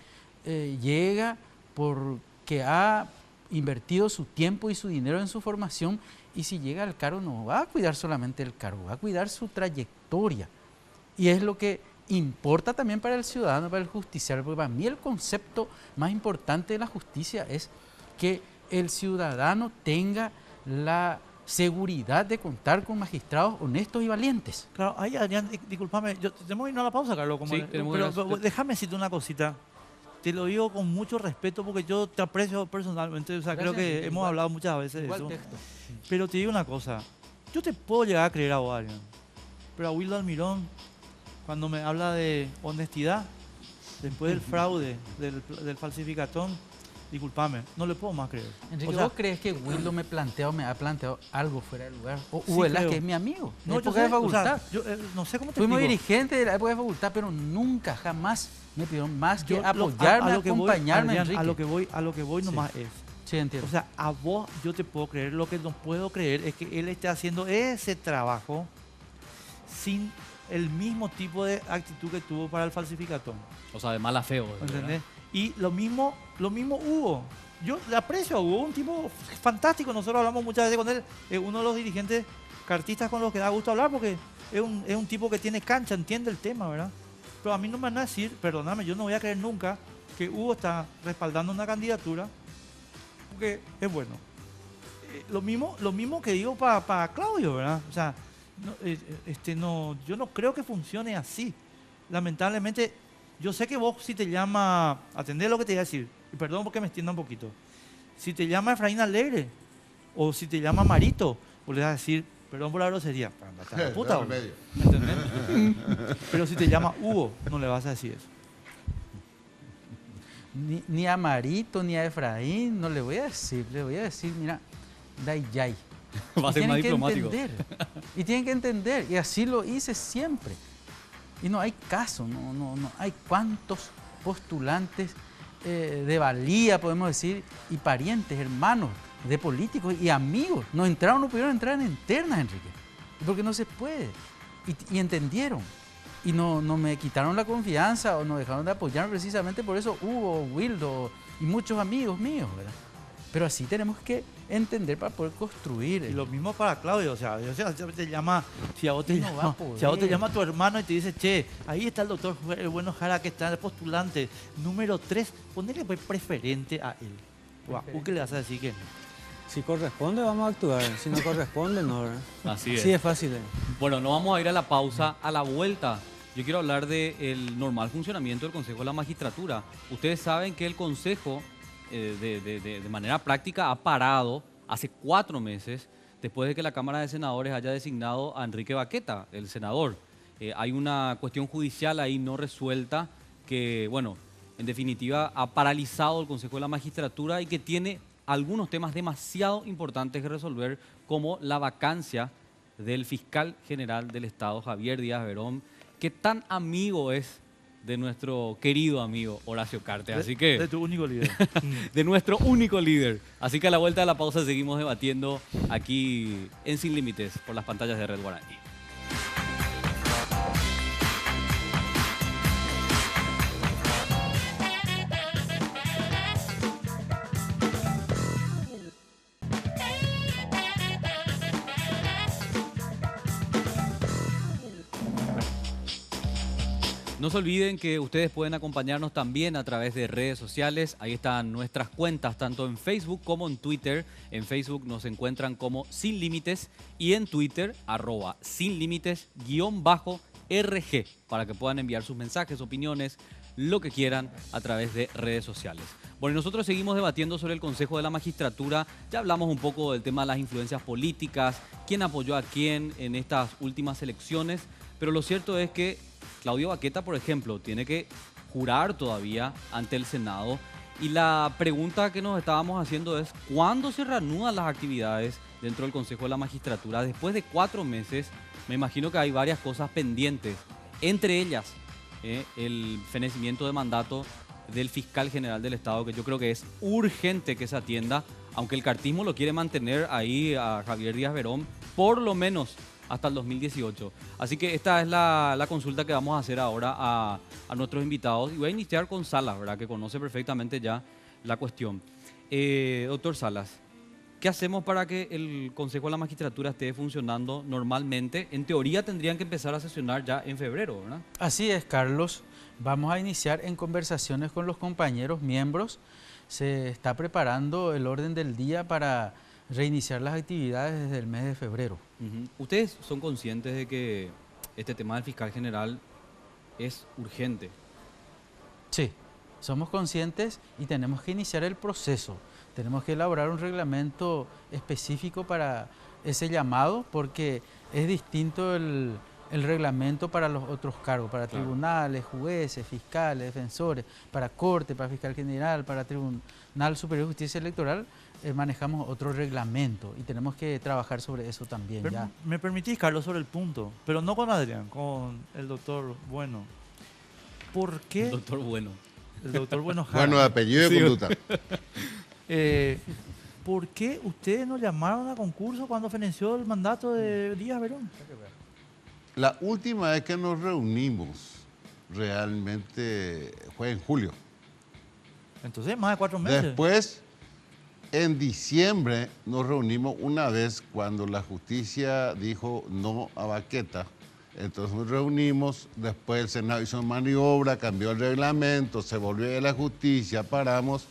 llega porque ha invertido su tiempo y su dinero en su formación, y si llega al cargo no va a cuidar solamente el cargo, va a cuidar su trayectoria. Y es lo que importa también para el ciudadano, para el justiciario, porque para mí el concepto más importante de la justicia es que el ciudadano tenga la seguridad de contar con magistrados honestos y valientes. Claro, ahí Adrián, discúlpame, tenemos que irnos a la pausa, Carlos. Sí, pero déjame decirte una cosita. Te lo digo con mucho respeto porque yo te aprecio personalmente. O sea, Gracias, creo que igual, hemos hablado muchas veces de igual eso. texto. Pero te digo una cosa. Yo te puedo llegar a creer a vos, Adrián. Pero a Wildo Almirón, cuando me habla de honestidad, después del fraude, del falsificatón, discúlpame, no le puedo más creer. Enrique, O sea, ¿vos crees que Wildo me ha planteado algo fuera de lugar? O Sí, Hugo Velasco, creo. que es mi amigo, no, de yo época de sé, o sea, facultad. yo no sé cómo te Fuimos explico. dirigentes de la época de facultad, pero nunca, jamás me pidieron más que Yo apoyarme, a lo que voy, acompañarme, Adrián, Enrique. a lo que voy Sí. nomás es. Sí, entiendo. O sea, a vos yo te puedo creer. Lo que no puedo creer es que él esté haciendo ese trabajo sin el mismo tipo de actitud que tuvo para el falsificatón. O sea, de mala fe, ¿verdad? ¿Entendés? Y lo mismo Hugo. Yo le aprecio a Hugo, un tipo fantástico. Nosotros hablamos muchas veces con él. Es uno de los dirigentes cartistas con los que da gusto hablar porque es un tipo que tiene cancha, entiende el tema, ¿verdad? Pero a mí no me van a decir, perdóname, yo no voy a creer nunca que Hugo está respaldando una candidatura porque es bueno. Lo mismo que digo para Claudio, ¿verdad? O sea, yo no creo que funcione así. Lamentablemente, yo sé que vos si te llama, atendé lo que te iba a decir, y perdón porque me extienda un poquito, si te llama Efraín Alegre o si te llama Marito, vos le vas a decir, perdón por la grosería, para andar a la puta, ¿me entendés? Pero si te llama Hugo, no le vas a decir eso. Ni a Marito, ni a Efraín, no le voy a decir, mira, Dayay. Va a ser más diplomático. Y tienen que entender, y así lo hice siempre. Y no hay caso, no hay cuantos postulantes de valía, podemos decir, y parientes, hermanos, de políticos y amigos. No pudieron entrar en internas, Enrique, porque no se puede. Y entendieron. Y no me quitaron la confianza o no dejaron de apoyar precisamente por eso Hugo, Wildo y muchos amigos míos, ¿verdad? Pero así tenemos que entender para poder construir. Y lo mismo para Claudio, o sea, te llama, si a vos te llama tu hermano y te dice, che, ahí está el doctor Bueno Jara que está de postulante, número 3, ponele pues preferente a él. ¿O qué le vas a decir que no? Si corresponde, vamos a actuar. Si no corresponde, no, ¿verdad? Así es. Sí, es fácil. Bueno, no vamos a ir a la pausa. A la vuelta, yo quiero hablar del normal funcionamiento del Consejo de la Magistratura. Ustedes saben que el Consejo, de manera práctica, ha parado hace 4 meses después de que la Cámara de Senadores haya designado a Enrique Baqueta, el senador. Hay una cuestión judicial ahí no resuelta que, bueno, en definitiva ha paralizado el Consejo de la Magistratura y que tiene algunos temas demasiado importantes que resolver, como la vacancia del fiscal general del Estado, Javier Díaz Verón, que tan amigo es de nuestro querido amigo Horacio Cartes. Así que, de tu único líder. de nuestro único líder. Así que a la vuelta de la pausa seguimos debatiendo aquí en Sin Límites por las pantallas de Red Guaraní. No se olviden que ustedes pueden acompañarnos también a través de redes sociales. Ahí están nuestras cuentas, tanto en Facebook como en Twitter. En Facebook nos encuentran como Sin Límites y en Twitter, @sinlímites_RG, para que puedan enviar sus mensajes, opiniones, lo que quieran a través de redes sociales. Bueno, y nosotros seguimos debatiendo sobre el Consejo de la Magistratura. Ya hablamos un poco del tema de las influencias políticas, quién apoyó a quién en estas últimas elecciones, pero lo cierto es que Claudio Baqueta, por ejemplo, tiene que jurar todavía ante el Senado. Y la pregunta que nos estábamos haciendo es, ¿cuándo se reanudan las actividades dentro del Consejo de la Magistratura? Después de 4 meses, me imagino que hay varias cosas pendientes. Entre ellas, el fenecimiento de mandato del fiscal general del Estado, que yo creo que es urgente que se atienda, aunque el cartismo lo quiere mantener ahí a Javier Díaz Verón, por lo menos hasta el 2018. Así que esta es la consulta que vamos a hacer ahora a nuestros invitados. Y voy a iniciar con Salas, ¿verdad?, que conoce perfectamente ya la cuestión. Doctor Salas, ¿qué hacemos para que el Consejo de la Magistratura esté funcionando normalmente? En teoría tendrían que empezar a sesionar ya en febrero, ¿verdad? Así es, Carlos. Vamos a iniciar en conversaciones con los compañeros miembros. Se está preparando el orden del día para reiniciar las actividades desde el mes de febrero. ¿Ustedes son conscientes de que este tema del fiscal general es urgente? Sí, somos conscientes y tenemos que iniciar el proceso. Tenemos que elaborar un reglamento específico para ese llamado, porque es distinto el reglamento para los otros cargos, para tribunales, jueces, fiscales, defensores, para corte, para fiscal general, para Tribunal Superior de Justicia Electoral. Manejamos otro reglamento y tenemos que trabajar sobre eso también. Ya. ¿Me permitís, Carlos, sobre el punto? Pero no con Adrián, con el doctor Bueno. ¿Por qué? El doctor Bueno. El doctor Bueno Jara. Bueno, de apellido y conducta. ¿Por qué ustedes no llamaron a concurso cuando feneció el mandato de Díaz Verón? La última vez que nos reunimos realmente fue en julio. Entonces, más de 4 meses. Después, en diciembre, nos reunimos una vez cuando la justicia dijo no a Baqueta Entonces nos reunimos, después el Senado hizo maniobra, cambió el reglamento, se volvió a la justicia, paramos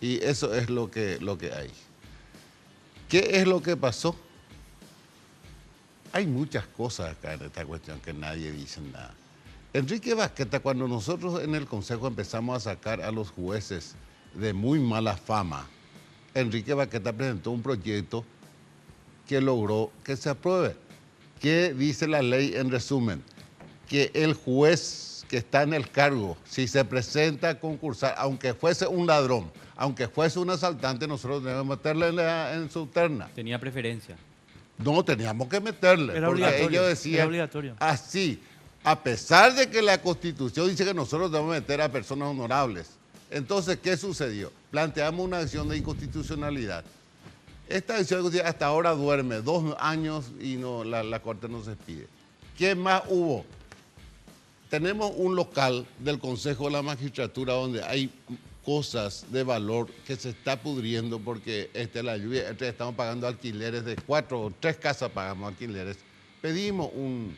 y eso es lo que hay. ¿Qué es lo que pasó? Hay muchas cosas acá en esta cuestión que nadie dice nada. Enrique Baqueta, cuando nosotros en el Consejo empezamos a sacar a los jueces de muy mala fama, Enrique Baqueta presentó un proyecto que logró que se apruebe. ¿Qué dice la ley en resumen? Que el juez que está en el cargo, si se presenta a concursar, aunque fuese un ladrón, aunque fuese un asaltante, nosotros debemos meterle en su terna. Tenía preferencia. No, teníamos que meterle, Era porque obligatorio, ellos era decían obligatorio. así, a pesar de que la Constitución dice que nosotros debemos meter a personas honorables. Entonces, ¿qué sucedió? Planteamos una acción de inconstitucionalidad. Esta acción hasta ahora duerme 2 años y no, la Corte no se expide. ¿Qué más hubo? Tenemos un local del Consejo de la Magistratura donde hay cosas de valor que se está pudriendo porque la lluvia, estamos pagando alquileres de 4 o 3 casas pagamos alquileres. Pedimos un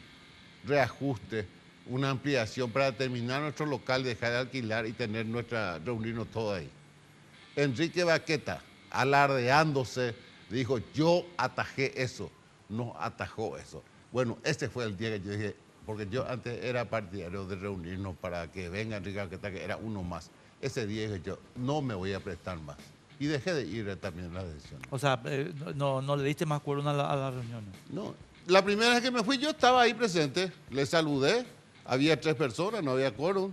reajuste, una ampliación para terminar nuestro local, dejar de alquilar y reunirnos todos ahí. Enrique Baqueta, alardeándose, dijo, yo atajé eso, no atajó eso. Bueno, ese fue el día que yo dije, porque yo antes era partidario de reunirnos para que venga Enrique Baqueta, que era uno más. Ese día dije yo, no me voy a prestar más. Y dejé de ir también a las decisiones. O sea, no le diste más quórum a las reuniones. No, la primera vez que me fui yo estaba ahí presente, le saludé, había 3 personas, no había quórum.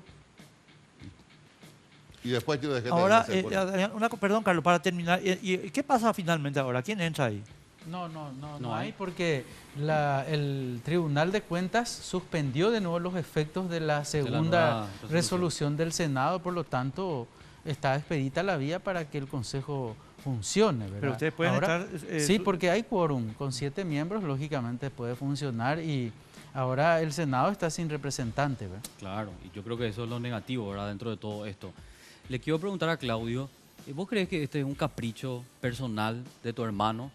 Y después yo dejé Ahora, de ir. perdón, Carlos, para terminar, ¿y qué pasa finalmente ahora? ¿Quién entra ahí? No hay porque el Tribunal de Cuentas suspendió de nuevo los efectos de la segunda nueva resolución del Senado, por lo tanto está expedita la vía para que el Consejo funcione, ¿verdad? Pero ustedes pueden ahora, estar... sí, porque hay quórum, con 7 miembros lógicamente puede funcionar y ahora el Senado está sin representante, ¿verdad? Claro, y yo creo que eso es lo negativo, ¿verdad? Dentro de todo esto. Le quiero preguntar a Claudio, ¿vos crees que este es un capricho personal de tu hermano?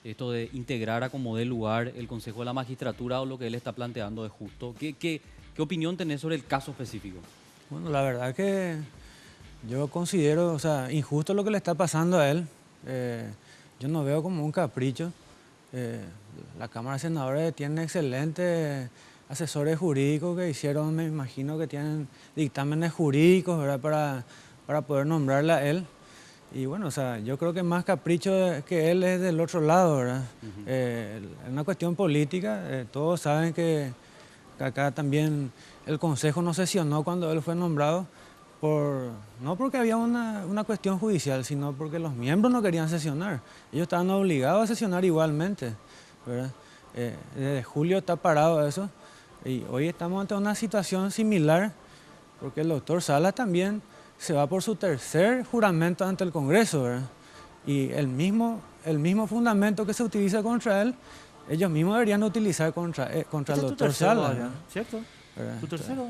Esto de integrar a como dé lugar el Consejo de la Magistratura o lo que él está planteando es justo. ¿Qué opinión tenés sobre el caso específico? Bueno, la verdad que yo considero, o sea, injusto lo que le está pasando a él. Yo no veo como un capricho. La Cámara de Senadores tiene excelentes asesores jurídicos que hicieron, me imagino que tienen dictámenes jurídicos, ¿verdad? Para poder nombrarle a él. Y bueno, o sea, yo creo que más capricho que él es del otro lado, ¿verdad? Es una cuestión política. Todos saben que acá también el Consejo no sesionó cuando él fue nombrado, no porque había una cuestión judicial, sino porque los miembros no querían sesionar. Ellos estaban obligados a sesionar igualmente, ¿verdad? Desde julio está parado eso y hoy estamos ante una situación similar porque el doctor Salas también se va por su 3er juramento ante el Congreso, ¿verdad? Y el mismo fundamento que se utiliza contra él, ellos mismos deberían utilizar contra el doctor Salas, ¿verdad? ¿Cierto? ¿Verdad? ¿Tu tercero?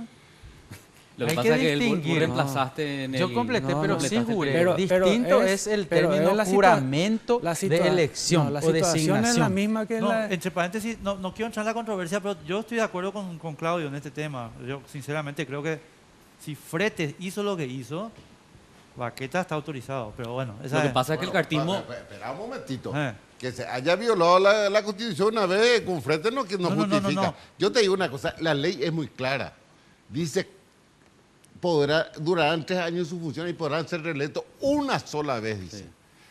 Lo que Hay pasa que es que vos distinguir, reemplazaste en el... Yo completé, no, pero no, sí completaste juré. pero Distinto es el pero término es juramento la de elección la o situación es la designación. misma que No, la... entre paréntesis, no quiero entrar en la controversia, pero yo estoy de acuerdo con Claudio en este tema. Yo sinceramente creo que si Fretes hizo lo que hizo, Baqueta está autorizado. Pero bueno, Lo que pasa es que el cartismo... Espera un momentito. Eh. Que se haya violado la Constitución una vez con frente no justifica. No. Yo te digo una cosa, la ley es muy clara. Dice, durarán 3 años su función y podrán ser reelectos una sola vez, dice. Sí.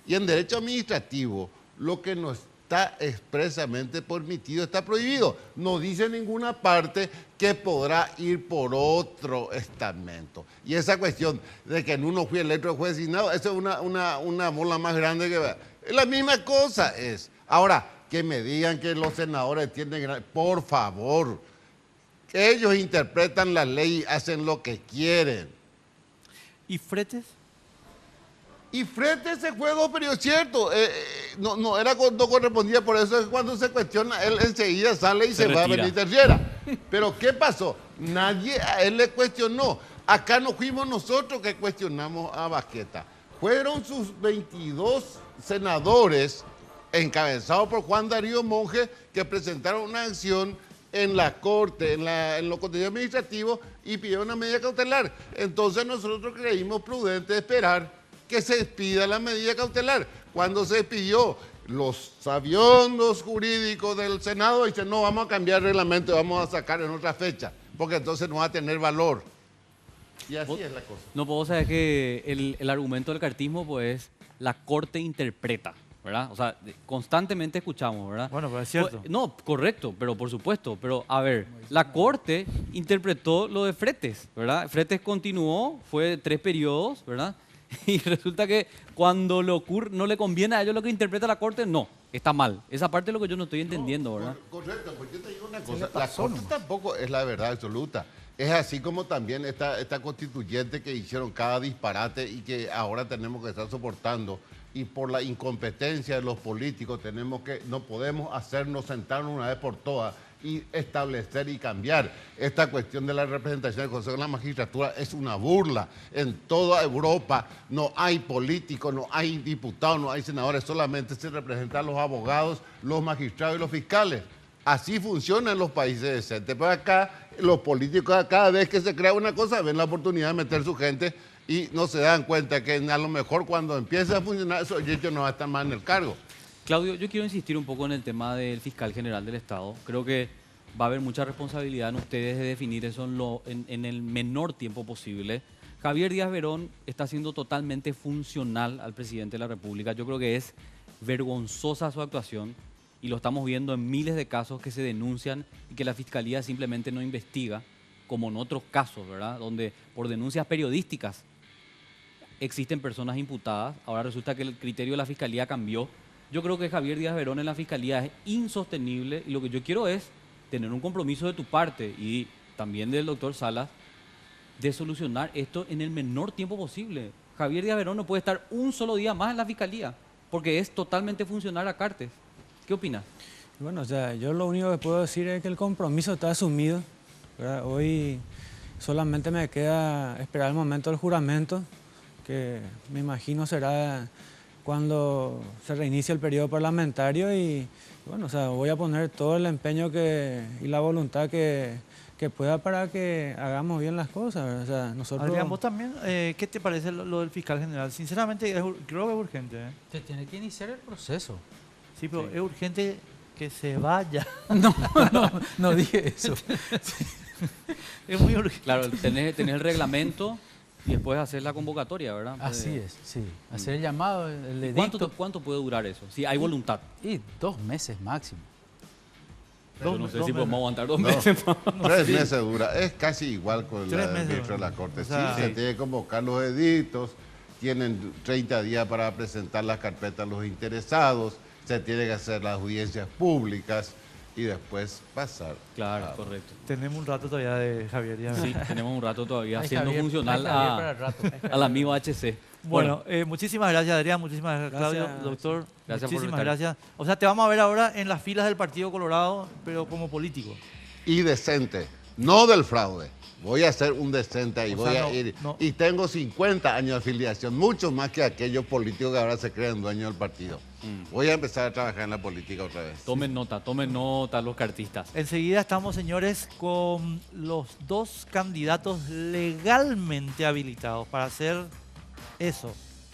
Y en derecho administrativo, lo que no está expresamente permitido está prohibido. No dice en ninguna parte que podrá ir por otro estamento. Y esa cuestión de que en uno fue electo, fue designado, eso es una bola más grande que... La misma cosa es. Ahora, que me digan que los senadores tienen... Por favor, ellos interpretan la ley y hacen lo que quieren. ¿Y Fretes? Y Fretes se fue 2 periodos, cierto. No correspondía, por eso es cuando se cuestiona, él enseguida sale y se va a retira. venir tercera. Pero ¿qué pasó? Nadie a él le cuestionó. Acá no fuimos nosotros que cuestionamos a Baqueta. Fueron sus 22 senadores, encabezados por Juan Darío Monge, que presentaron una acción en la corte, en los contenidos administrativos y pidió una medida cautelar. Entonces nosotros creímos prudente esperar que se expida la medida cautelar. Cuando se expidió, los sabiondos jurídicos del Senado dicen, no, vamos a cambiar el reglamento, vamos a sacar en otra fecha, porque entonces no va a tener valor. Y así es la cosa. No, pues vos sabés que el argumento del cartismo, pues, la Corte interpreta, ¿verdad? O sea, constantemente escuchamos, ¿verdad? Bueno, pero es cierto. Pues, no, correcto, pero por supuesto. Pero, a ver, la Corte interpretó lo de Fretes, ¿verdad? Fretes continuó, fue 3 periodos, ¿verdad? Y resulta que cuando no le conviene a ellos lo que interpreta la Corte, no, está mal. Esa parte es lo que yo no estoy entendiendo, ¿verdad? Correcto, porque yo te digo una cosa, la Corte tampoco es la verdad absoluta. Es así como también esta constituyente que hicieron cada disparate y que ahora tenemos que estar soportando. Y por la incompetencia de los políticos no podemos sentarnos una vez por todas y establecer y cambiar. Esta cuestión de la representación del Consejo de la Magistratura es una burla. En toda Europa no hay políticos, no hay diputados, no hay senadores, solamente se representan los abogados, los magistrados y los fiscales. Así funcionan los países decentes. Pero acá los políticos cada vez que se crea una cosa ven la oportunidad de meter su gente y no se dan cuenta que a lo mejor cuando empiece a funcionar esos hechos no va a estar más en el cargo. Claudio, yo quiero insistir un poco en el tema del fiscal general del Estado. Creo que va a haber mucha responsabilidad en ustedes de definir eso en el menor tiempo posible. Javier Díaz Verón está siendo totalmente funcional al presidente de la República. Yo creo que es vergonzosa su actuación y lo estamos viendo en miles de casos que se denuncian y que la Fiscalía simplemente no investiga, como en otros casos, ¿verdad? Donde por denuncias periodísticas existen personas imputadas. Ahora resulta que el criterio de la Fiscalía cambió. Yo creo que Javier Díaz Verón en la Fiscalía es insostenible y lo que yo quiero es tener un compromiso de tu parte y también del doctor Salas de solucionar esto en el menor tiempo posible. Javier Díaz Verón no puede estar un solo día más en la Fiscalía porque es totalmente funcional a Cartes. ¿Qué opinas? Bueno, o sea, yo lo único que puedo decir es que el compromiso está asumido, ¿verdad? Hoy solamente me queda esperar el momento del juramento, que me imagino será cuando se reinicie el periodo parlamentario y bueno, o sea, voy a poner todo el empeño y la voluntad que pueda para que hagamos bien las cosas, ¿verdad? O sea, nosotros... Adrián, vos también, ¿qué te parece lo del fiscal general? Sinceramente, creo que es urgente. Se tiene que iniciar el proceso. Sí, pero es urgente que se vaya. No dije eso. Es muy urgente. Claro, tenés el reglamento y después hacer la convocatoria, ¿verdad? Así es, sí. Hacer el llamado, el edicto. ¿Cuánto puede durar eso? Si hay voluntad. Y 2 meses máximo. Yo no sé si podemos aguantar 2 No, meses. 3 meses dura. Es casi igual con el 3 meses, ministro de la Corte. o sea, sí, se tiene que convocar los edictos, tienen 30 días para presentar las carpetas a los interesados, se tienen que hacer las audiencias públicas y después pasar. Claro, correcto. Tenemos un rato todavía de Javier Díaz. Sí, tenemos un rato todavía Ay, haciendo Javier, funcional ay, Javier, para el rato. al amigo HC. Bueno, muchísimas gracias, Adrián, muchísimas gracias, Claudio, Gracias. doctor. Gracias por muchísimas estar. gracias. O sea, te vamos a ver ahora en las filas del Partido Colorado, pero como político. Y decente, no del fraude. Voy a ser un decente y O voy sea, a ir. no. Y tengo 50 años de afiliación, mucho más que aquellos políticos que ahora se creen dueños del partido. Voy a empezar a trabajar en la política otra vez. Tomen nota los cartistas. Enseguida estamos, señores, con los 2 candidatos legalmente habilitados para hacer eso,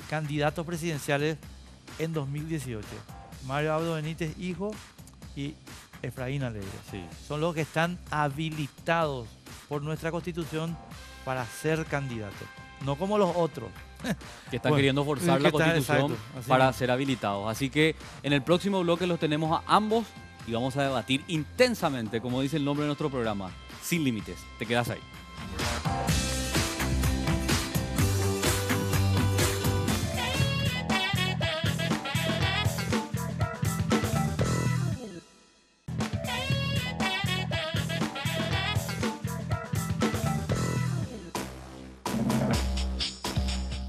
candidatos presidenciales en 2018. Mario Abdo Benítez, hijo, y Efraín Alegre. Sí. Son los que están habilitados por nuestra Constitución para ser candidatos. No como los otros. Que están Bueno, queriendo forzar que la está- Constitución exacto, así para mismo. ser habilitados. Así que en el próximo bloque los tenemos a ambos y vamos a debatir intensamente, como dice el nombre de nuestro programa, Sin Límites. Te quedas ahí.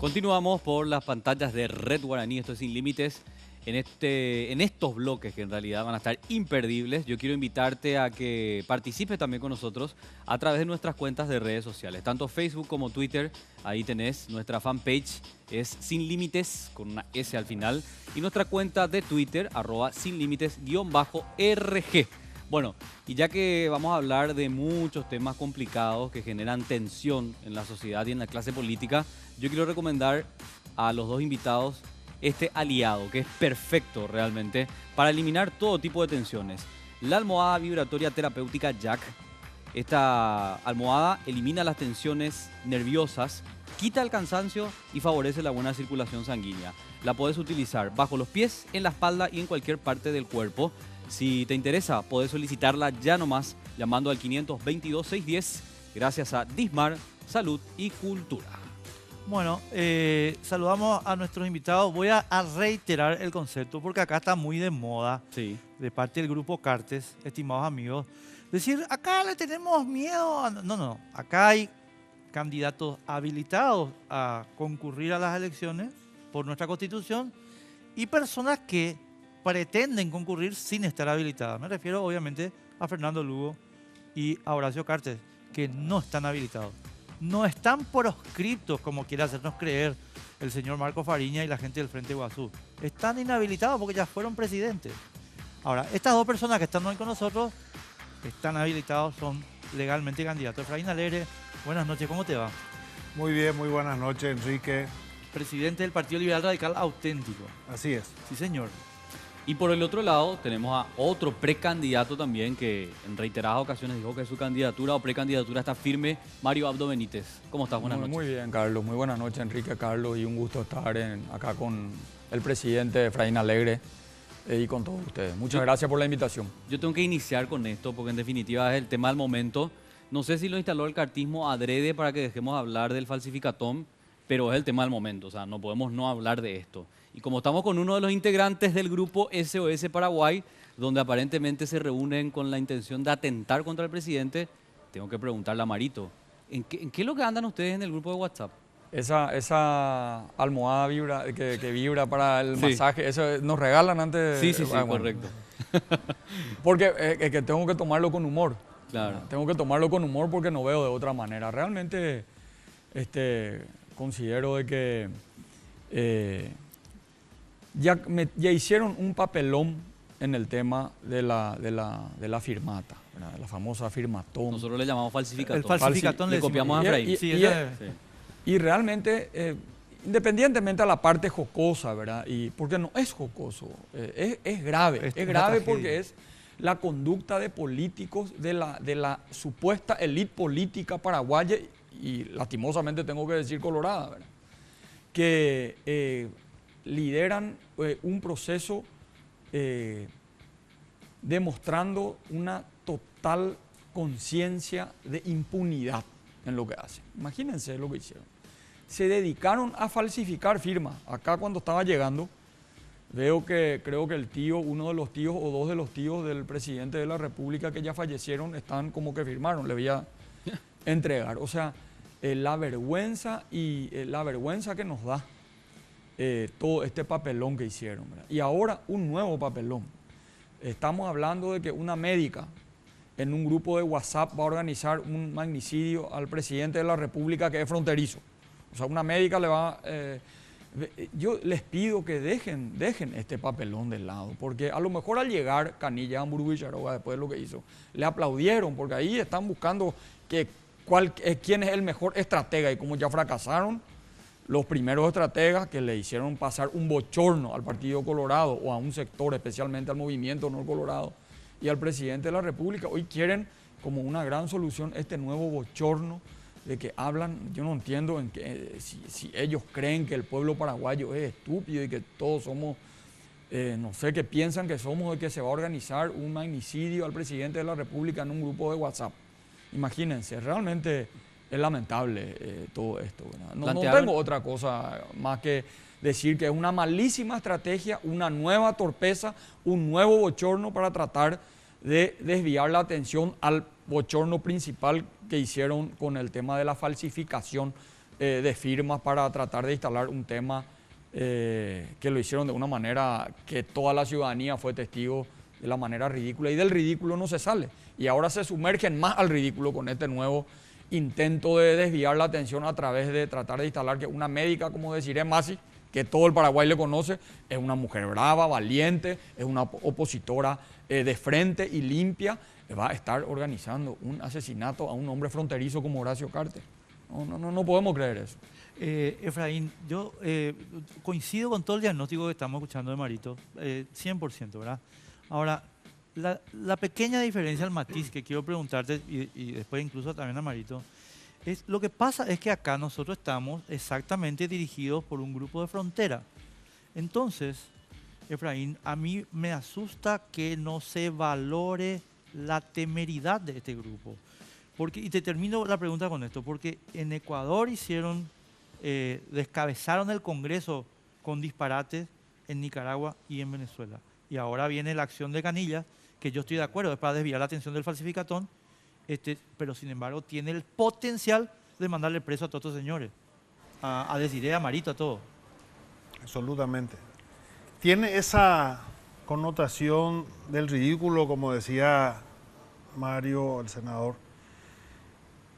Continuamos por las pantallas de Red Guaraní, esto es Sin Límites. En estos bloques que en realidad van a estar imperdibles, yo quiero invitarte a que participes también con nosotros a través de nuestras cuentas de redes sociales, tanto Facebook como Twitter. Ahí tenés nuestra fanpage, es Sin Límites, con una S al final, y nuestra cuenta de Twitter, @sinlímites_RG. Bueno, y ya que vamos a hablar de muchos temas complicados que generan tensión en la sociedad y en la clase política, yo quiero recomendar a los dos invitados este aliado que es perfecto realmente para eliminar todo tipo de tensiones. La almohada vibratoria terapéutica Jack. Esta almohada elimina las tensiones nerviosas, quita el cansancio y favorece la buena circulación sanguínea. La puedes utilizar bajo los pies, en la espalda y en cualquier parte del cuerpo. Si te interesa, puedes solicitarla ya nomás llamando al 522-610 gracias a Dismar, Salud y Cultura. Bueno, saludamos a nuestros invitados. Voy a reiterar el concepto porque acá está muy de moda Sí. de parte del grupo Cartes, estimados amigos. Decir, acá le tenemos miedo. No. Acá hay candidatos habilitados a concurrir a las elecciones por nuestra Constitución y personas que pretenden concurrir sin estar habilitadas. Me refiero obviamente a Fernando Lugo y a Horacio Cartes, que no están habilitados. No están proscriptos como quiere hacernos creer el señor Marco Fariña y la gente del Frente Guazú. Están inhabilitados porque ya fueron presidentes. Ahora, estas dos personas que están hoy con nosotros están habilitados, son legalmente candidatos. Efraín Alegre, buenas noches, ¿cómo te va? Muy bien, muy buenas noches, Enrique. Presidente del Partido Liberal Radical Auténtico. Así es. Sí, señor. Y por el otro lado tenemos a otro precandidato también que en reiteradas ocasiones dijo que su candidatura o precandidatura está firme, Mario Abdo Benítez. ¿Cómo estás? Buenas noches. Muy bien, Carlos. Muy buenas noches, Enrique, Carlos. Y un gusto estar acá con el presidente Efraín Alegre y con todos ustedes. Muchas gracias por la invitación. Yo tengo que iniciar con esto porque en definitiva es el tema del momento. No sé si lo instaló el cartismo adrede para que dejemos de hablar del falsificatón, pero es el tema del momento. O sea, no podemos no hablar de esto. Y como estamos con uno de los integrantes del grupo SOS Paraguay, donde aparentemente se reúnen con la intención de atentar contra el presidente, tengo que preguntarle a Marito, ¿en qué es lo que andan ustedes en el grupo de WhatsApp? Esa almohada que vibra para el masaje, eso nos regalan antes. Sí, correcto. Porque es que tengo que tomarlo con humor. Claro. Tengo que tomarlo con humor porque no veo de otra manera. Realmente considero de que ya hicieron un papelón en el tema de la firmata, ¿verdad? La famosa firmatón. Nosotros le llamamos falsificatón. El falsificatón le copiamos a Efraín. Y realmente, independientemente a la parte jocosa, ¿verdad? Porque no es jocoso, es grave. Es grave porque es la conducta de políticos de la supuesta élite política paraguaya y lastimosamente tengo que decir colorada, ¿verdad? Que lideran un proceso demostrando una total conciencia de impunidad en lo que hacen. Imagínense lo que hicieron. Se dedicaron a falsificar firmas. Acá cuando estaba llegando, creo que uno de los tíos o dos de los tíos del presidente de la República que ya fallecieron están como que firmaron, le voy a entregar. O sea, la vergüenza que nos da todo este papelón que hicieron, ¿verdad? Y ahora un nuevo papelón. Estamos hablando de que una médica en un grupo de WhatsApp va a organizar un magnicidio al presidente de la República que es fronterizo. O sea, una médica le va... yo les pido que dejen este papelón de lado, porque a lo mejor al llegar Canilla, Hamburgo y Charoga, después de lo que hizo, le aplaudieron, porque ahí están buscando quién es el mejor estratega, y como ya fracasaron los primeros estrategas que le hicieron pasar un bochorno al Partido Colorado o a un sector, especialmente al movimiento no colorado y al presidente de la República, hoy quieren como una gran solución este nuevo bochorno de que hablan. Yo no entiendo si ellos creen que el pueblo paraguayo es estúpido y que todos somos, no sé qué piensan que somos, de que se va a organizar un magnicidio al presidente de la República en un grupo de WhatsApp. Imagínense, realmente es lamentable todo esto, ¿verdad? No tengo otra cosa más que decir que es una malísima estrategia, una nueva torpeza, un nuevo bochorno para tratar de desviar la atención al bochorno principal que hicieron con el tema de la falsificación de firmas para tratar de instalar un tema que lo hicieron de una manera que toda la ciudadanía fue testigo de la manera ridícula, y del ridículo no se sale. Y ahora se sumergen más al ridículo con este nuevo intento de desviar la atención a través de tratar de instalar que una médica como Desiree Masi, que todo el Paraguay le conoce, es una mujer brava, valiente, es una opositora de frente y limpia, va a estar organizando un asesinato a un hombre fronterizo como Horacio Cartes. No podemos creer eso. Efraín, yo coincido con todo el diagnóstico que estamos escuchando de Marito, 100%, ¿verdad? Ahora, la pequeña diferencia, el matiz que quiero preguntarte, y después incluso también a Marito, lo que pasa es que acá nosotros estamos exactamente dirigidos por un grupo de frontera. Entonces, Efraín, a mí me asusta que no se valore la temeridad de este grupo. Y te termino la pregunta con esto, porque en Ecuador descabezaron el Congreso con disparates, en Nicaragua y en Venezuela. Y ahora viene la acción de Canilla, que yo estoy de acuerdo, es para desviar la atención del falsificatón, pero sin embargo tiene el potencial de mandarle preso a todos estos señores, a Desiree, a Marito, a todos. Absolutamente. Tiene esa connotación del ridículo, como decía Mario, el senador,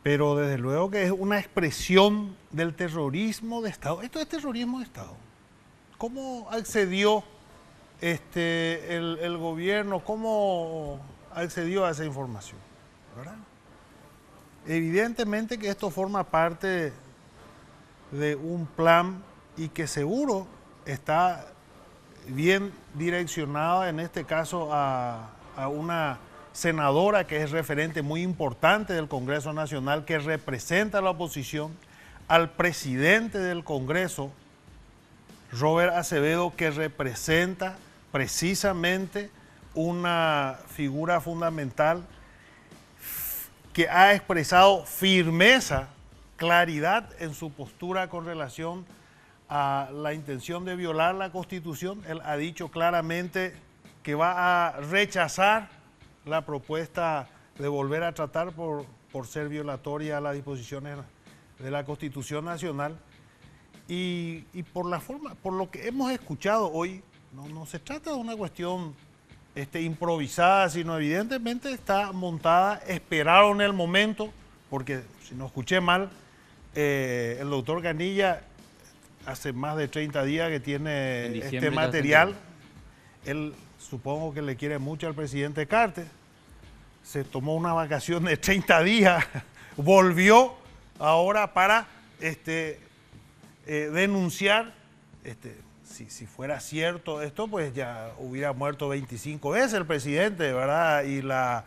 pero desde luego que es una expresión del terrorismo de Estado. Esto es terrorismo de Estado. ¿Cómo accedió el gobierno? ¿Cómo accedió a esa información? ¿Verdad? Evidentemente que esto forma parte de un plan y que seguro está bien direccionado, en este caso a una senadora que es referente muy importante del Congreso Nacional, que representa a la oposición, al presidente del Congreso, Robert Acevedo, que representa precisamente una figura fundamental que ha expresado firmeza, claridad en su postura con relación a la intención de violar la Constitución. Él ha dicho claramente que va a rechazar la propuesta de volver a tratar por ser violatoria a las disposiciones de la Constitución Nacional. Y por la forma, por lo que hemos escuchado hoy, no se trata de una cuestión improvisada, sino evidentemente está montada, esperaron el momento, porque si no escuché mal, el doctor Canilla hace más de 30 días que tiene este material. Él supongo que le quiere mucho al presidente Cartes, se tomó una vacación de 30 días, volvió ahora para denunciar. Si fuera cierto esto, pues ya hubiera muerto 25 veces el presidente, ¿verdad? Y la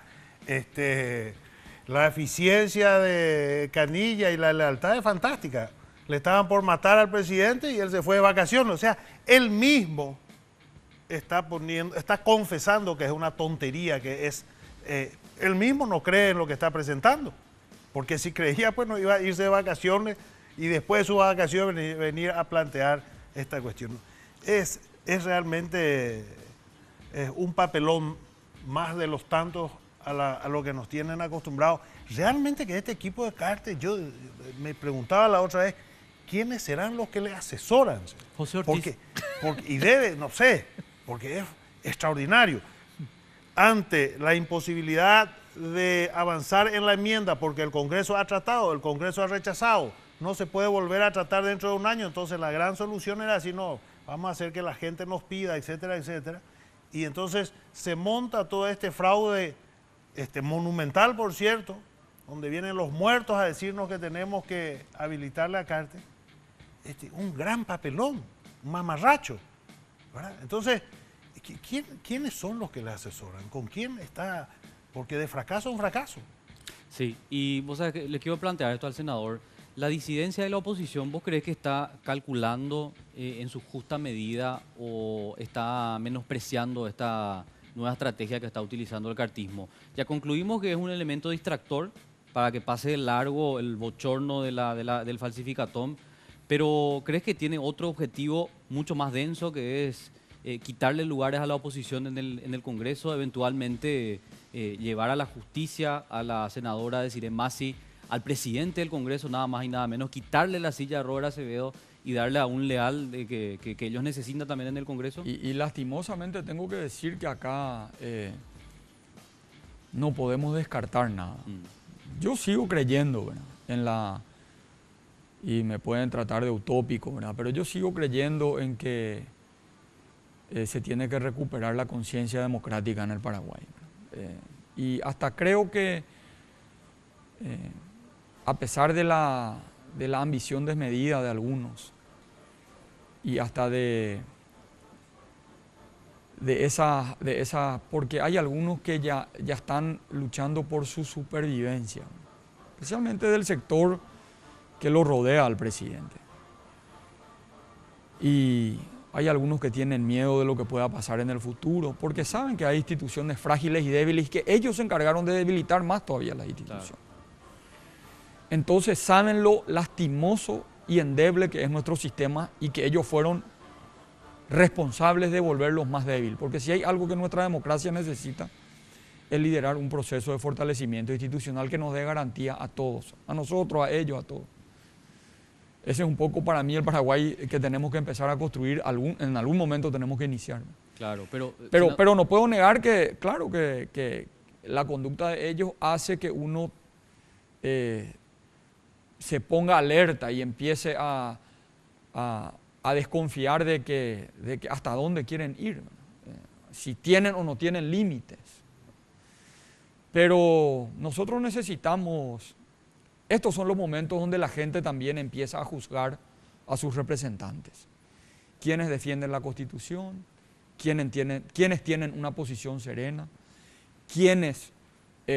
eficiencia de Canilla y la lealtad es fantástica. Le estaban por matar al presidente y él se fue de vacaciones. O sea, él mismo está confesando que es una tontería, que es... él mismo no cree en lo que está presentando. Porque si creía, pues no iba a irse de vacaciones y después de sus vacaciones venir a plantear esta cuestión. Es realmente un papelón más de los tantos a lo que nos tienen acostumbrados. Realmente que este equipo de Cartes, yo me preguntaba la otra vez, ¿quiénes serán los que le asesoran? José Ortiz. No sé, porque es extraordinario. Ante la imposibilidad de avanzar en la enmienda, porque el Congreso ha tratado, el Congreso ha rechazado, no se puede volver a tratar dentro de un año, entonces la gran solución era así, no, vamos a hacer que la gente nos pida, etcétera, etcétera. Y entonces se monta todo este fraude monumental, por cierto, donde vienen los muertos a decirnos que tenemos que habilitarle a Cartes. Un gran papelón, un mamarracho, ¿verdad? Entonces, ¿quiénes son los que le asesoran? ¿Con quién está? Porque de fracaso a un fracaso. Sí, y vos sabés que le quiero plantear esto al senador. ¿La disidencia de la oposición vos crees que está calculando en su justa medida o está menospreciando esta nueva estrategia que está utilizando el cartismo? Ya concluimos que es un elemento distractor para que pase de largo el bochorno del falsificatón, pero ¿crees que tiene otro objetivo mucho más denso, que es quitarle lugares a la oposición en el Congreso, eventualmente llevar a la justicia a la senadora Desiree Masi, al presidente del Congreso, nada más y nada menos, quitarle la silla a Robert Acevedo y darle a un leal que ellos necesitan también en el Congreso? Y lastimosamente tengo que decir que acá no podemos descartar nada. Yo sigo creyendo, ¿verdad?, y me pueden tratar de utópico, ¿verdad? Pero yo sigo creyendo en que se tiene que recuperar la conciencia democrática en el Paraguay. Y hasta creo que, a pesar de la ambición desmedida de algunos, y hasta de esa, porque hay algunos que ya están luchando por su supervivencia, especialmente del sector que lo rodea al presidente. Y hay algunos que tienen miedo de lo que pueda pasar en el futuro, porque saben que hay instituciones frágiles y débiles y que ellos se encargaron de debilitar más todavía las instituciones. Claro. Entonces saben lo lastimoso y endeble que es nuestro sistema y que ellos fueron responsables de volverlos más débiles. Porque si hay algo que nuestra democracia necesita, es liderar un proceso de fortalecimiento institucional que nos dé garantía a todos, a nosotros, a ellos, a todos. Ese es un poco para mí el Paraguay que tenemos que empezar a construir, en algún momento tenemos que iniciar. Claro, pero no puedo negar que, claro, que la conducta de ellos hace que uno se ponga alerta y empiece a desconfiar de que hasta dónde quieren ir, si tienen o no tienen límites. Pero nosotros necesitamos, estos son los momentos donde la gente también empieza a juzgar a sus representantes. Quienes defienden la Constitución, quienes tienen una posición serena, quienes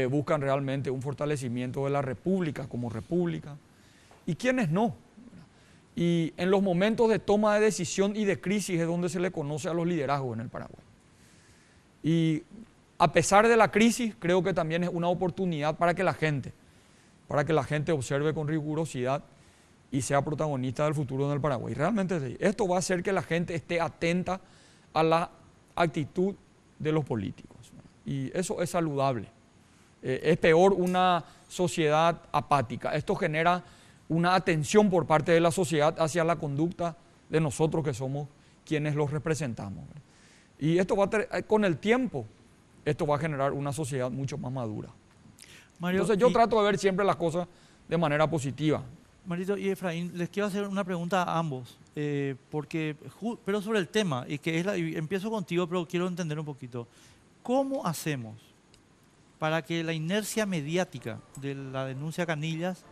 buscan realmente un fortalecimiento de la República como República y quienes no. Y en los momentos de toma de decisión y de crisis es donde se le conoce a los liderazgos en el Paraguay. Y a pesar de la crisis, creo que también es una oportunidad para que la gente observe con rigurosidad y sea protagonista del futuro en el Paraguay. Realmente esto va a hacer que la gente esté atenta a la actitud de los políticos. Y eso es saludable. Es peor una sociedad apática. Esto genera una atención por parte de la sociedad hacia la conducta de nosotros que somos quienes los representamos. Y esto con el tiempo, esto va a generar una sociedad mucho más madura. Mario, entonces yo trato de ver siempre las cosas de manera positiva. Marito y Efraín, les quiero hacer una pregunta a ambos, pero sobre el tema, y empiezo contigo, pero quiero entender un poquito. ¿Cómo hacemos para que la inercia mediática de la denuncia Canillas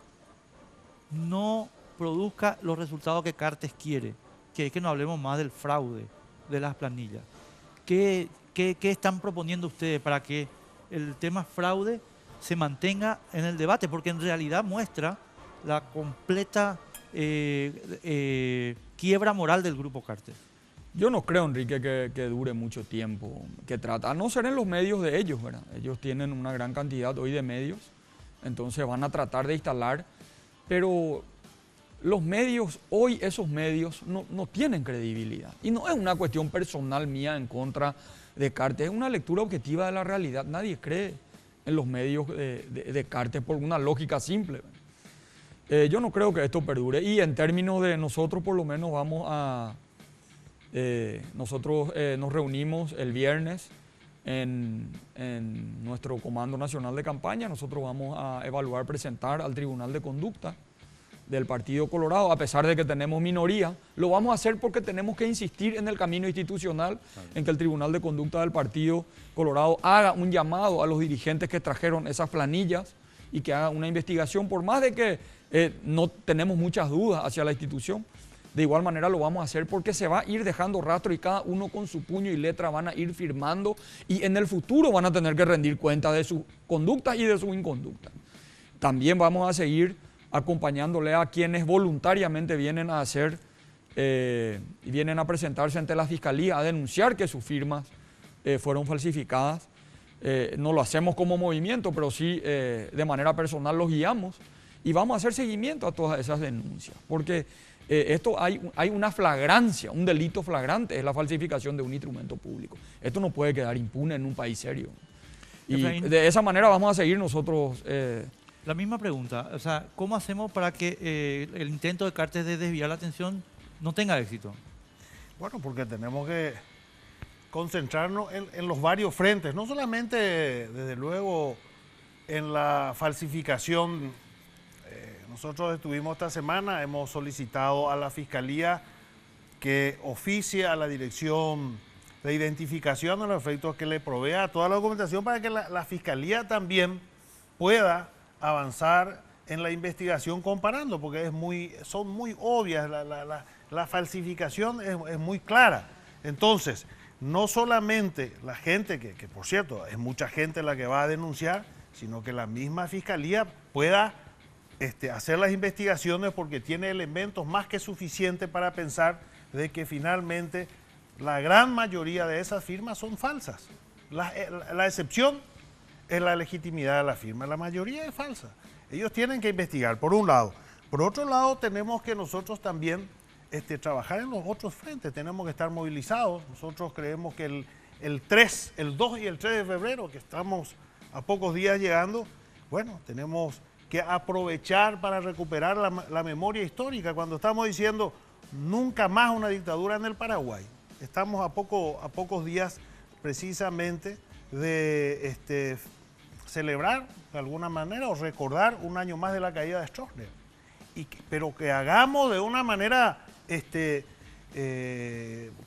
no produzca los resultados que Cartes quiere? Que es que no hablemos más del fraude de las planillas. ¿Qué están proponiendo ustedes para que el tema fraude se mantenga en el debate? Porque en realidad muestra la completa quiebra moral del Grupo Cartes. Yo no creo, Enrique, que dure mucho tiempo, a no ser en los medios de ellos, ¿verdad? Ellos tienen una gran cantidad hoy de medios, entonces van a tratar de instalar, pero los medios, hoy esos medios no tienen credibilidad. Y no es una cuestión personal mía en contra de Cartes, es una lectura objetiva de la realidad. Nadie cree en los medios de Cartes por una lógica simple. Yo no creo que esto perdure y en términos de nosotros por lo menos nosotros nos reunimos el viernes en nuestro Comando Nacional de Campaña. Nosotros vamos a evaluar, presentar al Tribunal de Conducta del Partido Colorado, a pesar de que tenemos minoría. Lo vamos a hacer porque tenemos que insistir en el camino institucional, en que el Tribunal de Conducta del Partido Colorado haga un llamado a los dirigentes que trajeron esas planillas y que haga una investigación, por más de que no tenemos muchas dudas hacia la institución. De igual manera lo vamos a hacer porque se va a ir dejando rastro y cada uno con su puño y letra van a ir firmando y en el futuro van a tener que rendir cuenta de su conducta y de su inconducta. También vamos a seguir acompañándole a quienes voluntariamente vienen a vienen a presentarse ante la Fiscalía a denunciar que sus firmas fueron falsificadas. No lo hacemos como movimiento, pero sí de manera personal los guiamos y vamos a hacer seguimiento a todas esas denuncias, porque hay una flagrancia, un delito flagrante, es la falsificación de un instrumento público. Esto no puede quedar impune en un país serio. Y Efraín, de esa manera vamos a seguir nosotros. La misma pregunta, o sea, ¿cómo hacemos para que el intento de Cartes de desviar la atención no tenga éxito? Bueno, porque tenemos que concentrarnos en los varios frentes, no solamente, desde luego, en la falsificación nosotros estuvimos esta semana, hemos solicitado a la Fiscalía que oficie a la Dirección de Identificación a los efectos que le provea toda la documentación para que la Fiscalía también pueda avanzar en la investigación comparando, porque son muy obvias, la falsificación es muy clara. Entonces, no solamente la gente, que por cierto es mucha gente la que va a denunciar, sino que la misma Fiscalía pueda hacer las investigaciones porque tiene elementos más que suficientes para pensar de que finalmente la gran mayoría de esas firmas son falsas. La excepción es la legitimidad de la firma, la mayoría es falsa. Ellos tienen que investigar, por un lado. Por otro lado, tenemos que nosotros también trabajar en los otros frentes, tenemos que estar movilizados. Nosotros creemos que el 2 y el 3 de febrero, que estamos a pocos días llegando, bueno, tenemos que aprovechar para recuperar la memoria histórica. Cuando estamos diciendo nunca más una dictadura en el Paraguay, estamos a pocos días precisamente de celebrar de alguna manera o recordar un año más de la caída de Stroessner. Pero que hagamos de una manera,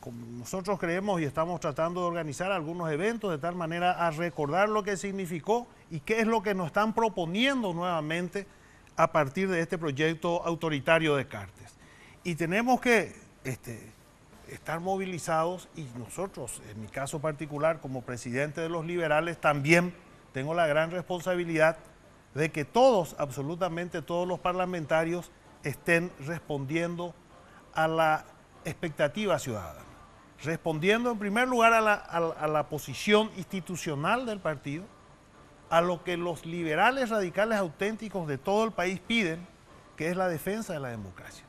como nosotros creemos y estamos tratando de organizar algunos eventos de tal manera a recordar lo que significó y qué es lo que nos están proponiendo nuevamente a partir de este proyecto autoritario de Cartes. Y tenemos que estar movilizados y nosotros, en mi caso particular, como presidente de los liberales, también tengo la gran responsabilidad de que todos, absolutamente todos los parlamentarios, estén respondiendo a la expectativa ciudadana. Respondiendo en primer lugar a la posición institucional del partido, a lo que los liberales radicales auténticos de todo el país piden, que es la defensa de la democracia.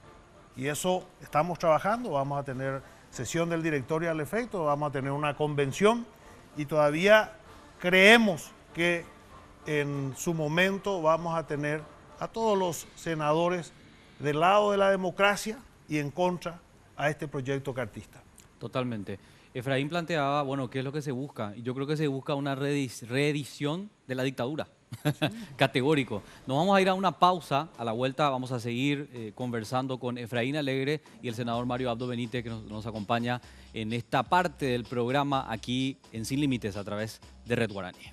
Y eso estamos trabajando, vamos a tener sesión del directorio al efecto, vamos a tener una convención y todavía creemos que en su momento vamos a tener a todos los senadores del lado de la democracia y en contra a este proyecto cartista. Totalmente. Efraín planteaba, bueno, ¿qué es lo que se busca? Y yo creo que se busca una reedición de la dictadura. Categórico. Nos vamos a ir a una pausa. A la vuelta vamos a seguir conversando con Efraín Alegre y el senador Mario Abdo Benítez, que nos acompaña en esta parte del programa aquí en Sin Límites a través de Red Guaraní.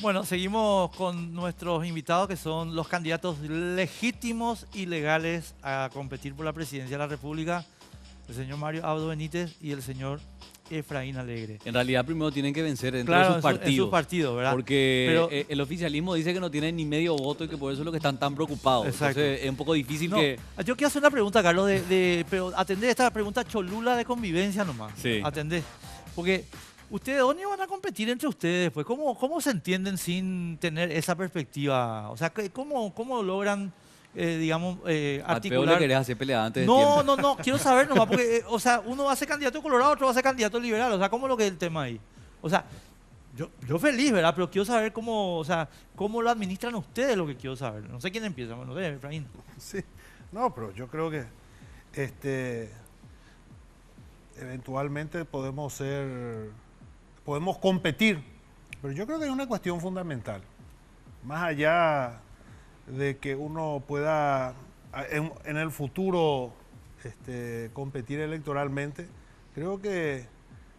Bueno, seguimos con nuestros invitados que son los candidatos legítimos y legales a competir por la presidencia de la República, el señor Mario Abdo Benítez y el señor Efraín Alegre. En realidad primero tienen que vencer dentro de sus partidos. En sus partidos, ¿verdad? Porque el oficialismo dice que no tienen ni medio voto y que por eso es lo que están tan preocupados. Exacto. Entonces es un poco difícil que... Yo quiero hacer una pregunta, Carlos, pero atendé esta pregunta cholula de convivencia nomás. Sí. Atendé. Porque... ¿Ustedes dónde van a competir entre ustedes? Pues, ¿cómo se entienden sin tener esa perspectiva? O sea, ¿cómo logran, articular? Al peor le querés hacer pelea antes de No, tiempo. no, quiero saber nomás, porque, uno va a ser candidato colorado, otro va a ser candidato liberal. O sea, ¿cómo es lo que es el tema ahí? O sea, yo feliz, ¿verdad? Pero quiero saber cómo lo administran ustedes, lo que quiero saber. No sé quién empieza, no sé, Efraín. Sí, no, pero yo creo que eventualmente podemos competir, pero yo creo que hay una cuestión fundamental. Más allá de que uno pueda en el futuro competir electoralmente, creo que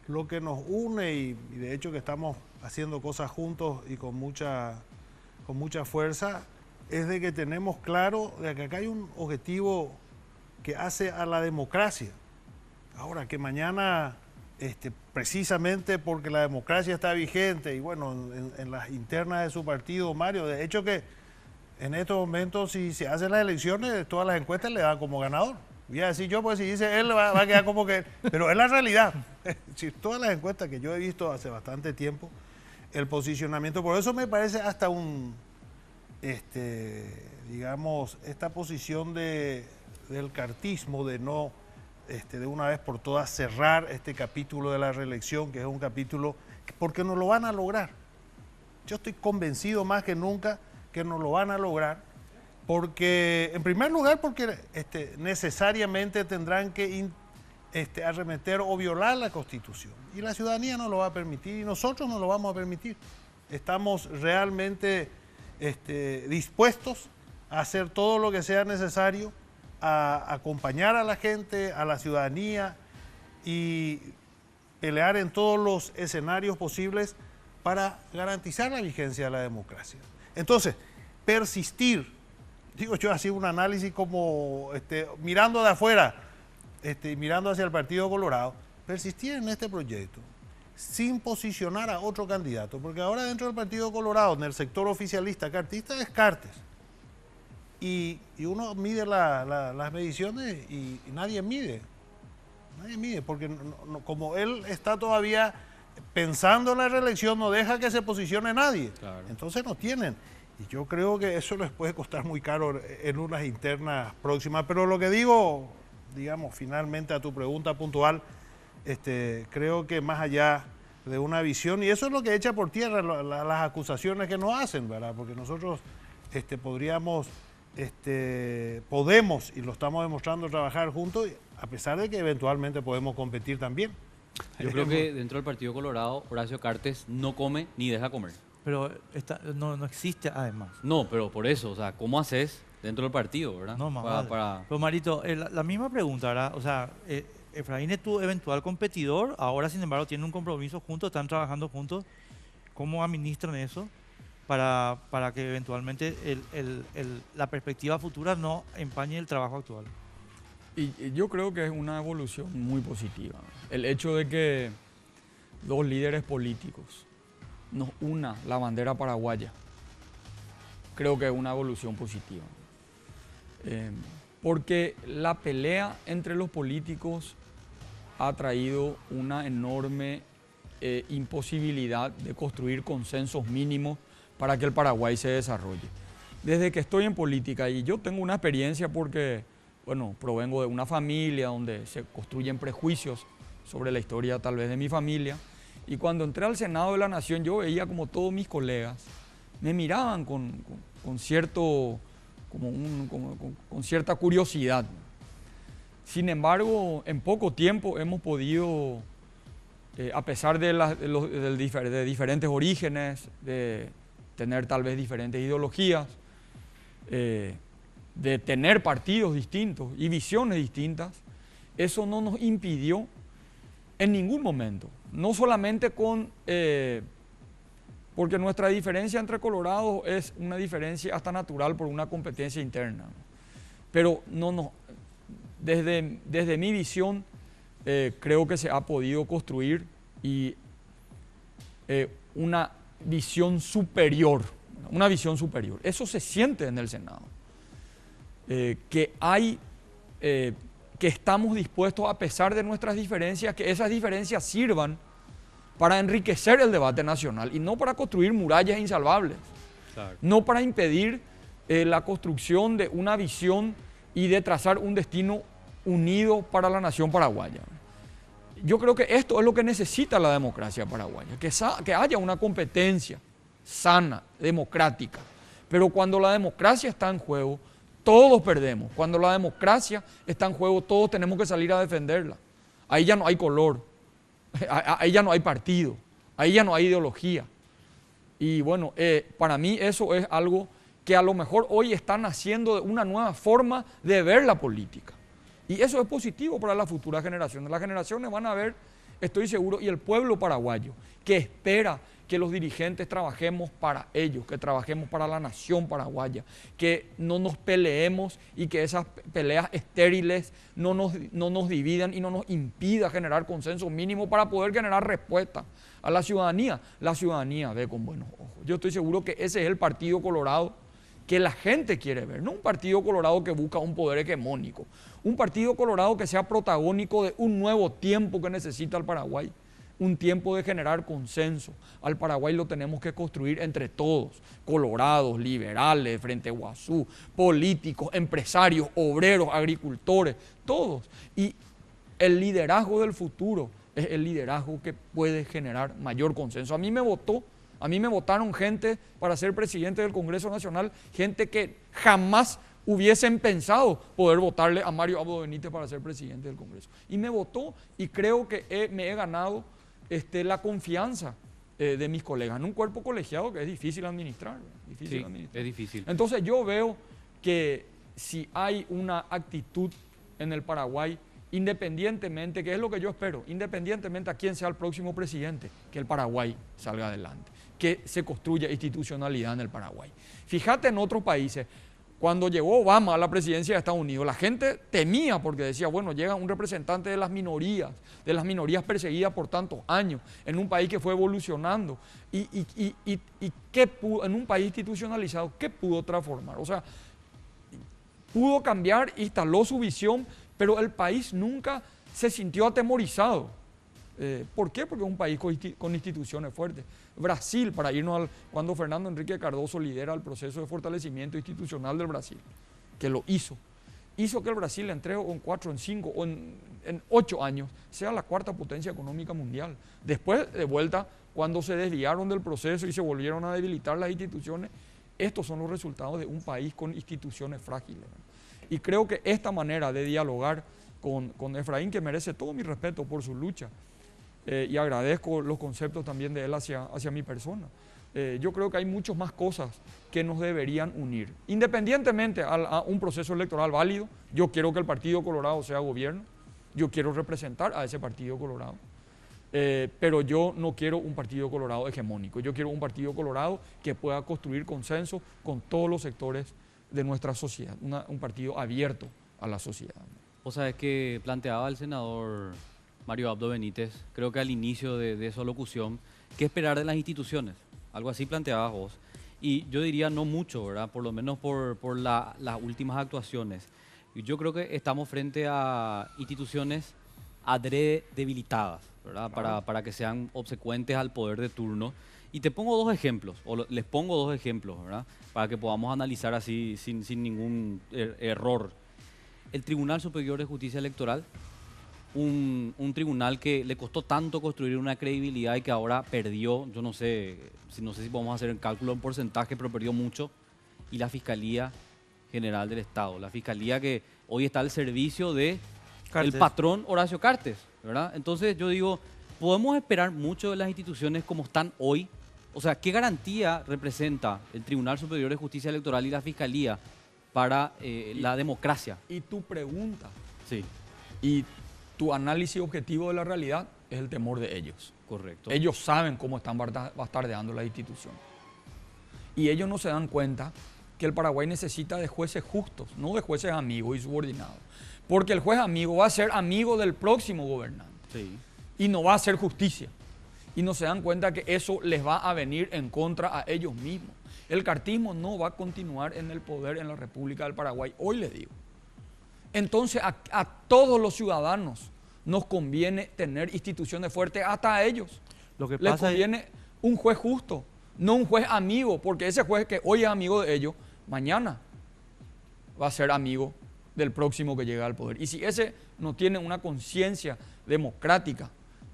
lo que nos une y de hecho que estamos haciendo cosas juntos y con mucha fuerza es de que tenemos claro de que acá hay un objetivo que hace a la democracia. Ahora, que mañana, precisamente porque la democracia está vigente y bueno, en las internas de su partido, Mario, de hecho que en estos momentos si se hacen las elecciones, todas las encuestas le dan como ganador. Voy a decir yo, pues si dice él, va a quedar como que... Pero es la realidad. Si todas las encuestas que yo he visto hace bastante tiempo, el posicionamiento, por eso me parece hasta esta posición del cartismo, de no... de una vez por todas cerrar este capítulo de la reelección, que es un capítulo porque no lo van a lograr. Yo estoy convencido más que nunca que no lo van a lograr Porque, en primer lugar, porque necesariamente tendrán que arremeter o violar la Constitución. Y la ciudadanía no lo va a permitir y nosotros no lo vamos a permitir. Estamos realmente dispuestos a hacer todo lo que sea necesario, a acompañar a la gente, a la ciudadanía y pelear en todos los escenarios posibles para garantizar la vigencia de la democracia. Entonces, persistir, digo yo así un análisis como mirando de afuera, mirando hacia el Partido Colorado, persistir en este proyecto sin posicionar a otro candidato, porque ahora dentro del Partido Colorado, en el sector oficialista cartista, es Cartes. Y uno mide las mediciones y nadie mide. Nadie mide, porque como él está todavía pensando en la reelección, no deja que se posicione nadie. Claro. Entonces no tienen. Y yo creo que eso les puede costar muy caro en unas internas próximas. Pero lo que digo, digamos, finalmente a tu pregunta puntual, creo que más allá de una visión, y eso es lo que echa por tierra las acusaciones que nos hacen, ¿verdad? Porque nosotros podemos, y lo estamos demostrando, trabajar juntos, a pesar de que eventualmente podemos competir también. Yo creo que dentro del Partido Colorado, Horacio Cartes no come ni deja comer. Pero no existe además. No, pero por eso, o sea, ¿cómo haces dentro del partido, verdad? No, más Pero Marito, la misma pregunta, ¿verdad? O sea, Efraín es tu eventual competidor, ahora sin embargo tienen un compromiso juntos, están trabajando juntos. ¿Cómo administran eso para que eventualmente la perspectiva futura no empañe el trabajo actual? Y yo creo que es una evolución muy positiva. El hecho de que dos líderes políticos nos una la bandera paraguaya, creo que es una evolución positiva. Porque la pelea entre los políticos ha traído una enorme imposibilidad de construir consensos mínimos para que el Paraguay se desarrolle. Desde que estoy en política, y yo tengo una experiencia porque, bueno, provengo de una familia donde se construyen prejuicios sobre la historia tal vez de mi familia, y cuando entré al Senado de la Nación yo veía como todos mis colegas me miraban con cierta curiosidad. Sin embargo, en poco tiempo hemos podido, a pesar de diferentes orígenes, de tener tal vez diferentes ideologías, de tener partidos distintos y visiones distintas, eso no nos impidió en ningún momento, no solamente porque nuestra diferencia entre colorados es una diferencia hasta natural por una competencia interna, pero desde mi visión creo que se ha podido construir una visión superior, Eso se siente en el Senado, que estamos dispuestos, a pesar de nuestras diferencias, que esas diferencias sirvan para enriquecer el debate nacional y no para construir murallas insalvables, claro, no para impedir la construcción de una visión y de trazar un destino unido para la nación paraguaya. Yo creo que esto es lo que necesita la democracia paraguaya, que haya una competencia sana, democrática, pero cuando la democracia está en juego, todos perdemos. Cuando la democracia está en juego, todos tenemos que salir a defenderla. Ahí ya no hay color, ahí ya no hay partido, ahí ya no hay ideología. Y bueno, para mí eso es algo que a lo mejor hoy están haciendo una nueva forma de ver la política. Y eso es positivo para las futuras generaciones. Las generaciones van a ver, estoy seguro, y el pueblo paraguayo, que espera que los dirigentes trabajemos para ellos, que trabajemos para la nación paraguaya, que no nos peleemos y que esas peleas estériles no nos dividan y no nos impida generar consenso mínimo para poder generar respuesta a la ciudadanía. La ciudadanía ve con buenos ojos. Yo estoy seguro que ese es el Partido Colorado que la gente quiere ver, no un Partido Colorado que busca un poder hegemónico, un Partido Colorado que sea protagónico de un nuevo tiempo que necesita el Paraguay. Un tiempo de generar consenso. Al Paraguay lo tenemos que construir entre todos, colorados, liberales, Frente Guazú, políticos, empresarios, obreros, agricultores, todos. Y el liderazgo del futuro es el liderazgo que puede generar mayor consenso. A mí me votó A mí me votaron gente para ser presidente del Congreso Nacional, gente que jamás hubiesen pensado poder votarle a Mario Abdo Benítez para ser presidente del Congreso. Y me votó y creo que me he ganado la confianza de mis colegas en un cuerpo colegiado que es difícil administrar. Sí, es difícil. Entonces yo veo que si hay una actitud en el Paraguay, independientemente, que es lo que yo espero, independientemente a quién sea el próximo presidente, que el Paraguay salga adelante, que se construya institucionalidad en el Paraguay. Fíjate en otros países, cuando llegó Obama a la presidencia de Estados Unidos, la gente temía porque decía, bueno, llega un representante de las minorías perseguidas por tantos años, en un país que fue evolucionando y ¿qué pudo, en un país institucionalizado, qué pudo transformar? O sea, pudo cambiar, instaló su visión, pero el país nunca se sintió atemorizado. ¿Por qué? Porque es un país con instituciones fuertes. Brasil, para irnos cuando Fernando Henrique Cardoso lidera el proceso de fortalecimiento institucional del Brasil, que lo hizo que el Brasil en 3 o en 4 o en 5 o en 8 años sea la cuarta potencia económica mundial. Después, de vuelta, cuando se desviaron del proceso y se volvieron a debilitar las instituciones, estos son los resultados de un país con instituciones frágiles, ¿verdad? Y creo que esta manera de dialogar con Efraín, que merece todo mi respeto por su lucha, y agradezco los conceptos también de él hacia mi persona. Yo creo que hay muchas más cosas que nos deberían unir. Independientemente a un proceso electoral válido, yo quiero que el Partido Colorado sea gobierno, yo quiero representar a ese Partido Colorado, pero yo no quiero un Partido Colorado hegemónico, yo quiero un Partido Colorado que pueda construir consenso con todos los sectores de nuestra sociedad, un partido abierto a la sociedad. O sea, es que planteaba el senador Mario Abdo Benítez, creo que al inicio de su locución, ¿qué esperar de las instituciones? Algo así planteabas vos. Y yo diría no mucho, ¿verdad? Por lo menos por las últimas actuaciones. Y yo creo que estamos frente a instituciones adrede debilitadas, ¿verdad? Para que sean obsecuentes al poder de turno. Y te pongo dos ejemplos, les pongo dos ejemplos, ¿verdad? Para que podamos analizar así sin ningún error. El Tribunal Superior de Justicia Electoral, un tribunal que le costó tanto construir una credibilidad y que ahora perdió, yo no sé si podemos hacer el cálculo en porcentaje, pero perdió mucho. Y la Fiscalía General del Estado, la Fiscalía que hoy está al servicio de el patrón Horacio Cartes, ¿verdad? Entonces yo digo, ¿podemos esperar mucho de las instituciones como están hoy? O sea, ¿qué garantía representa el Tribunal Superior de Justicia Electoral y la Fiscalía para la democracia? Y tu pregunta, sí, y tu análisis objetivo de la realidad es el temor de ellos. Correcto. Ellos saben cómo están bastardeando la institución. Y ellos no se dan cuenta que el Paraguay necesita de jueces justos, no de jueces amigos y subordinados. Porque el juez amigo va a ser amigo del próximo gobernante. Sí. Y no va a hacer justicia. Y no se dan cuenta que eso les va a venir en contra a ellos mismos. El cartismo no va a continuar en el poder en la República del Paraguay, hoy les digo. Entonces a todos los ciudadanos nos conviene tener instituciones fuertes, hasta a ellos. Lo que les pasa conviene un juez justo, no un juez amigo, porque ese juez que hoy es amigo de ellos, mañana va a ser amigo del próximo que llega al poder. Y si ese no tiene una conciencia democrática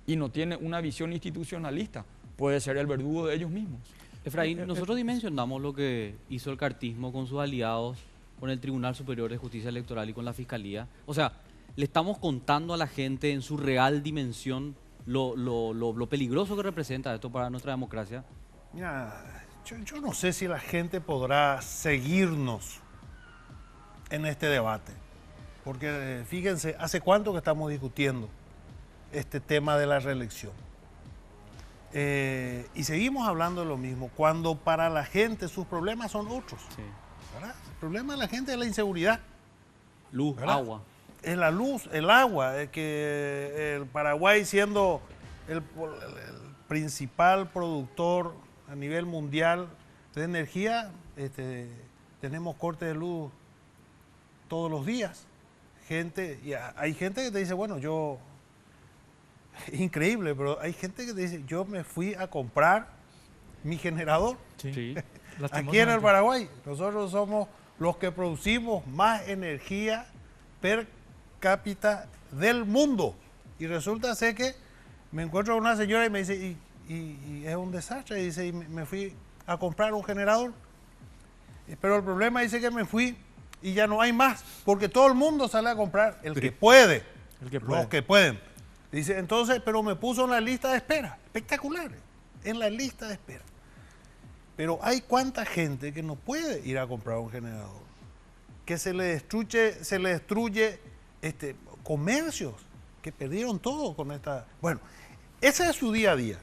y no tiene una visión institucionalista, puede ser el verdugo de ellos mismos. Efraín, nosotros dimensionamos lo que hizo el cartismo con sus aliados, con el Tribunal Superior de Justicia Electoral y con la Fiscalía. O sea, le estamos contando a la gente en su real dimensión lo peligroso que representa esto para nuestra democracia. Mira, yo no sé si la gente podrá seguirnos en este debate, porque fíjense, ¿hace cuánto que estamos discutiendo este tema de la reelección? Y seguimos hablando de lo mismo, cuando para la gente sus problemas son otros. Sí. ¿Verdad? El problema de la gente es la inseguridad. Luz, ¿verdad? agua. Es la luz, el agua, es que el Paraguay siendo el principal productor a nivel mundial de energía, tenemos corte de luz todos los días. Hay gente que te dice, bueno, increíble, pero hay gente que te dice, yo me fui a comprar mi generador. Sí. Aquí en el Paraguay, nosotros somos los que producimos más energía per cápita del mundo. Y resulta ser que me encuentro con una señora y me dice, y es un desastre. Dice, y me fui a comprar un generador. Pero el problema dice que me fui y ya no hay más, porque todo el mundo sale a comprar, el que puede, los que pueden. Dice, entonces, pero me puso en la lista de espera, espectacular, en la lista de espera. Pero hay cuánta gente que no puede ir a comprar un generador, que se le destruye comercios, que perdieron todo con esta... Bueno, ese es su día a día.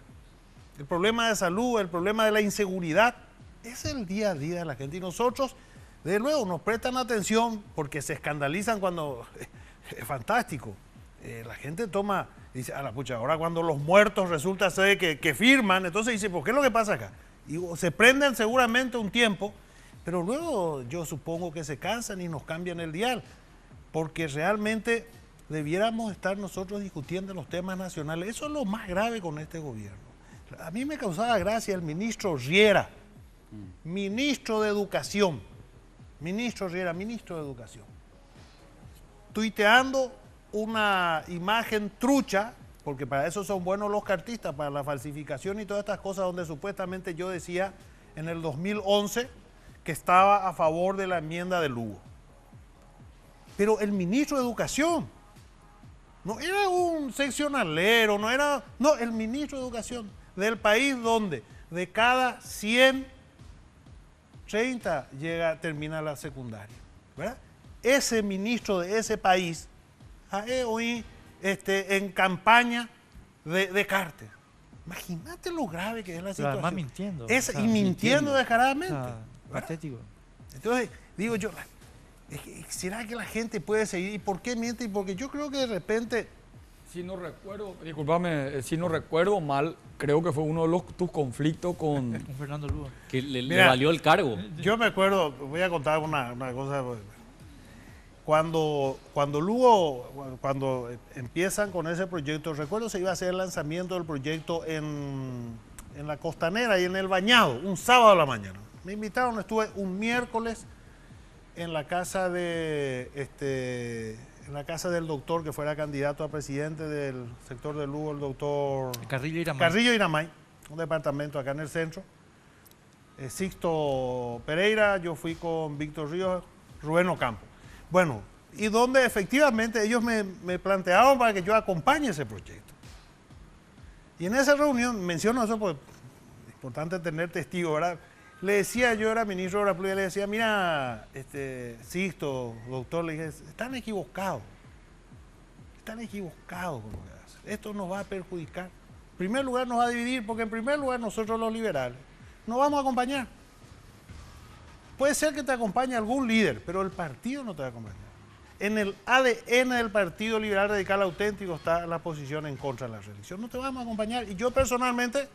El problema de salud, el problema de la inseguridad, es el día a día de la gente. Y nosotros, desde luego, nos prestan atención porque se escandalizan cuando... Es fantástico. La gente toma, dice, a la pucha, ahora cuando los muertos resulta ser que firman, entonces dice, ¿por qué es lo que pasa acá? Y se prenden seguramente un tiempo, pero luego yo supongo que se cansan y nos cambian el dial, porque realmente debiéramos estar nosotros discutiendo los temas nacionales. Eso es lo más grave con este gobierno. A mí me causaba gracia el ministro Riera, ministro de Educación, ministro Riera, ministro de Educación, tuiteando una imagen trucha, porque para eso son buenos los cartistas, para la falsificación y todas estas cosas, donde supuestamente yo decía en el 2011 que estaba a favor de la enmienda de Lugo. Pero el ministro de Educación no era un seccionalero, no, el ministro de Educación del país donde de cada 100, 30 termina la secundaria, ¿verdad? Ese ministro de ese país hoy en campaña de cártel. Imagínate lo grave que es la situación. Además mintiendo. Y mintiendo descaradamente. Patético. Entonces, digo yo, ¿será que la gente puede seguir? ¿Y por qué miente? Porque yo creo que de repente... Si no recuerdo, discúlpame, si no recuerdo mal, creo que fue uno de tus conflictos con Fernando Lugo. Que le valió el cargo. Yo me acuerdo, voy a contar una cosa. Cuando Lugo, cuando empiezan con ese proyecto, recuerdo se iba a hacer el lanzamiento del proyecto en la Costanera y en el Bañado, un sábado a la mañana. Me invitaron, estuve un miércoles en la casa del doctor que fuera candidato a presidente del sector de Lugo, el doctor Carrillo Iramay, un departamento acá en el centro. Sixto Pereira, yo fui con Víctor Ríos, Rubén Ocampo. Bueno, y donde efectivamente ellos me plantearon para que yo acompañe ese proyecto. Y en esa reunión, menciono eso porque es importante tener testigos, ¿verdad? Le decía, yo era ministro de Obras Públicas, le decía, mira, Sixto, doctor, le dije, están equivocados con lo que hacen. Esto nos va a perjudicar. En primer lugar nos va a dividir, porque en primer lugar nosotros los liberales no vamos a acompañar. Puede ser que te acompañe algún líder, pero el partido no te va a acompañar. En el ADN del Partido Liberal Radical Auténtico está la posición en contra de la reelección. No te vamos a acompañar. Y yo personalmente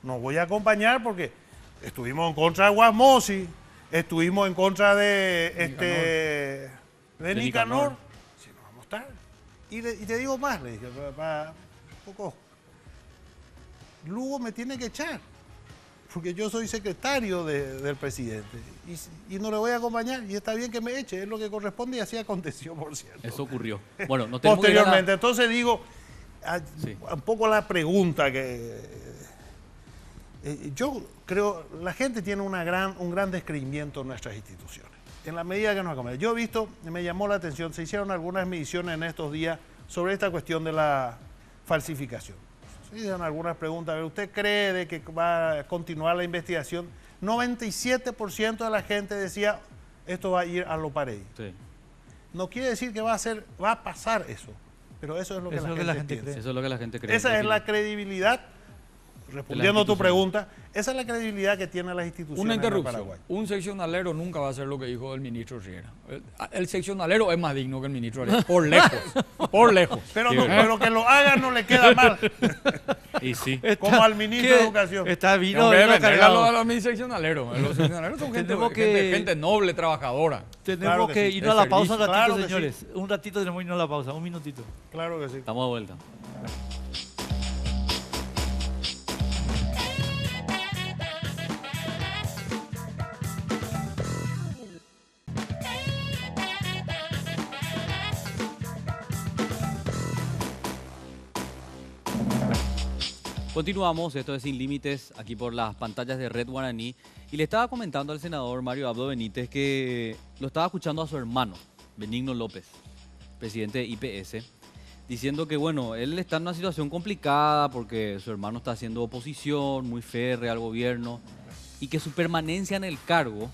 no voy a acompañar porque estuvimos en contra de Guasmosi, estuvimos en contra de Nicanor. Si no vamos a estar. Y te digo más, le dije, para un poco, Lugo me tiene que echar, porque yo soy secretario del presidente y no le voy a acompañar, y está bien que me eche, es lo que corresponde, y así aconteció, por cierto. Eso ocurrió. Bueno, no tenemos posteriormente. Entonces digo, un poco la pregunta que... yo creo, la gente tiene un gran descreimiento en nuestras instituciones, en la medida que nos acompañan. Yo he visto, me llamó la atención, se hicieron algunas mediciones en estos días sobre esta cuestión de la falsificación. Se hicieron algunas preguntas, a ver, ¿usted cree de que va a continuar la investigación? 97% de la gente decía, esto va a ir a lo pareil. Sí. No quiere decir que va a pasar eso, pero eso es lo que la gente piensa. Eso es lo que la gente cree. Esa es la credibilidad. Respondiendo a tu pregunta, esa es la credibilidad que tienen las instituciones Una interrupción. en Paraguay. Un seccionalero nunca va a hacer lo que dijo el ministro Riera. El seccionalero es más digno que el ministro Riera, por lejos, por lejos. Pero que lo haga no le queda mal. Y sí. Como al ministro de Educación. Está vino cargado a mis seccionaleros. Los seccionaleros son gente noble, trabajadora. Tenemos que irnos a la pausa un ratito, señores. Sí. Un ratito tenemos que irnos a la pausa, un minutito. Claro que sí. Estamos de vuelta. Continuamos, esto es Sin Límites, aquí por las pantallas de Red Guaraní. Y le estaba comentando al senador Mario Abdo Benítez que lo estaba escuchando a su hermano, Benigno López, presidente de IPS, diciendo que, bueno, él está en una situación complicada porque su hermano está haciendo oposición, muy férrea al gobierno, y que su permanencia en el cargo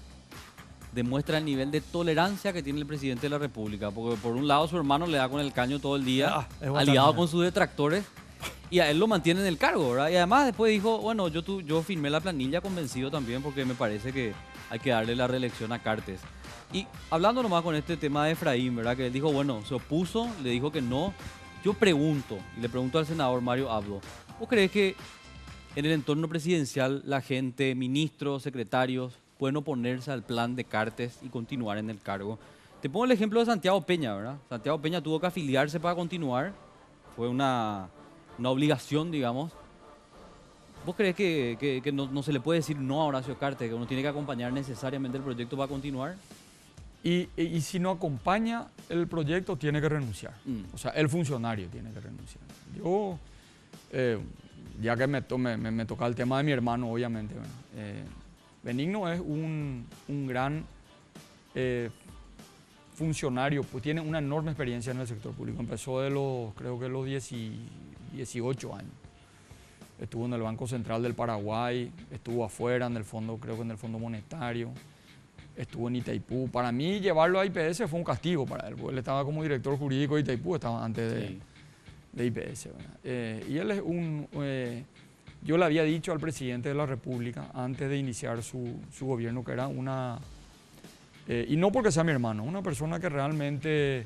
demuestra el nivel de tolerancia que tiene el presidente de la República. Porque por un lado su hermano le da con el caño todo el día, aliado con sus detractores, y a él lo mantiene en el cargo, ¿verdad? Y además después dijo, bueno, yo firmé la planilla convencido también porque me parece que hay que darle la reelección a Cartes. Y hablando nomás con este tema de Efraín, ¿verdad? Que él dijo, bueno, se opuso, le dijo que no. Yo pregunto, y le pregunto al senador Mario Abdo, ¿vos crees que en el entorno presidencial la gente, ministros, secretarios, pueden oponerse al plan de Cartes y continuar en el cargo? Te pongo el ejemplo de Santiago Peña, ¿verdad? Santiago Peña tuvo que afiliarse para continuar, fue una obligación, digamos. ¿Vos crees que no se le puede decir no a Horacio Cartes, que uno tiene que acompañar necesariamente el proyecto para continuar? Y si no acompaña el proyecto, tiene que renunciar. O sea, el funcionario tiene que renunciar. Yo, ya que me toca el tema de mi hermano, obviamente, Benigno es un gran funcionario, pues tiene una enorme experiencia en el sector público. Empezó de creo que los 18 años. Estuvo en el Banco Central del Paraguay, estuvo afuera en el fondo, creo que en el Fondo Monetario, estuvo en Itaipú. Para mí llevarlo a IPS fue un castigo para él, porque él estaba como director jurídico de Itaipú, estaba antes de IPS. Y él es yo le había dicho al presidente de la República antes de iniciar su gobierno que era y no porque sea mi hermano, una persona que realmente,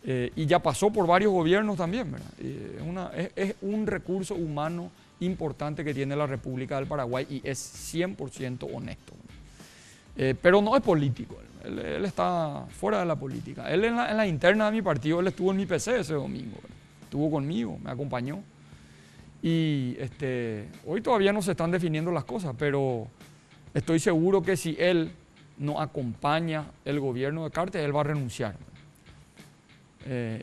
y ya pasó por varios gobiernos también, ¿verdad? Es un recurso humano importante que tiene la República del Paraguay y es 100% honesto. Pero no es político, él está fuera de la política. Él en la interna de mi partido, él estuvo en mi PC ese domingo, ¿verdad? Estuvo conmigo, me acompañó. Y hoy todavía no se están definiendo las cosas, pero estoy seguro que si él no acompaña el gobierno de Cartes, él va a renunciar.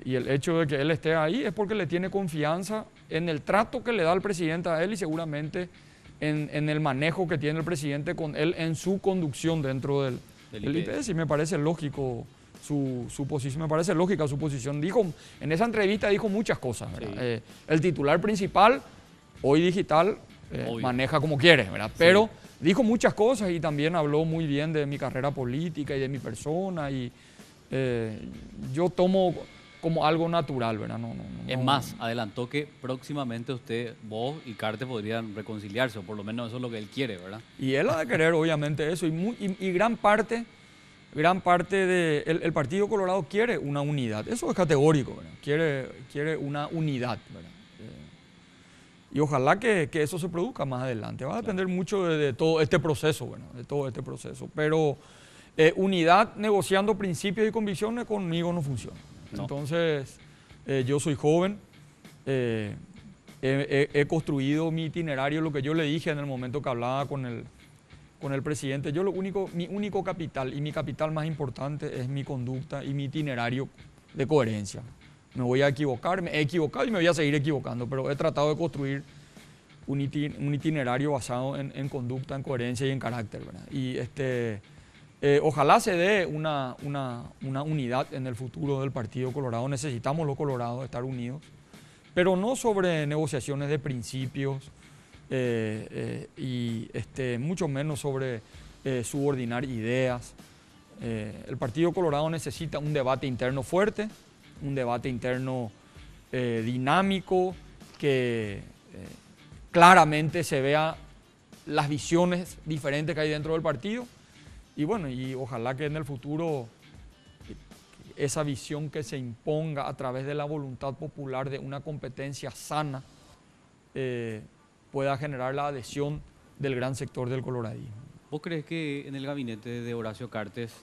Y el hecho de que él esté ahí es porque le tiene confianza en el trato que le da el presidente a él y seguramente en el manejo que tiene el presidente con él en su conducción dentro del IPS. Y me parece lógico su posición, me parece lógica su posición. En esa entrevista dijo muchas cosas, ¿verdad? El titular principal, hoy digital, maneja como quiere, ¿verdad? Pero dijo muchas cosas y también habló muy bien de mi carrera política y de mi persona y yo tomo como algo natural, ¿verdad? Es más, adelantó que próximamente vos y Cartes podrían reconciliarse, o por lo menos eso es lo que él quiere, ¿verdad? Y él ha de querer obviamente eso y gran parte del Partido Colorado quiere una unidad, eso es categórico, ¿verdad? Quiere una unidad, ¿verdad? Y ojalá que eso se produzca más adelante. Va a depender mucho de todo este proceso, bueno, de todo este proceso. Pero unidad negociando principios y convicciones conmigo no funciona. No. Entonces, yo soy joven, he construido mi itinerario, lo que yo le dije en el momento que hablaba con el presidente. Mi único capital y mi capital más importante es mi conducta y mi itinerario de coherencia. Me voy a equivocar, me he equivocado y me voy a seguir equivocando, pero he tratado de construir un itinerario basado en conducta, en coherencia y en carácter, ¿verdad? Y ojalá se dé una unidad en el futuro del Partido Colorado. Necesitamos los colorados estar unidos, pero no sobre negociaciones de principios y mucho menos sobre subordinar ideas. El Partido Colorado necesita un debate interno fuerte, un debate interno dinámico, que claramente se vea las visiones diferentes que hay dentro del partido. Y bueno, y ojalá que en el futuro esa visión que se imponga a través de la voluntad popular de una competencia sana pueda generar la adhesión del gran sector del coloradismo. ¿Vos crees que en el gabinete de Horacio Cartes,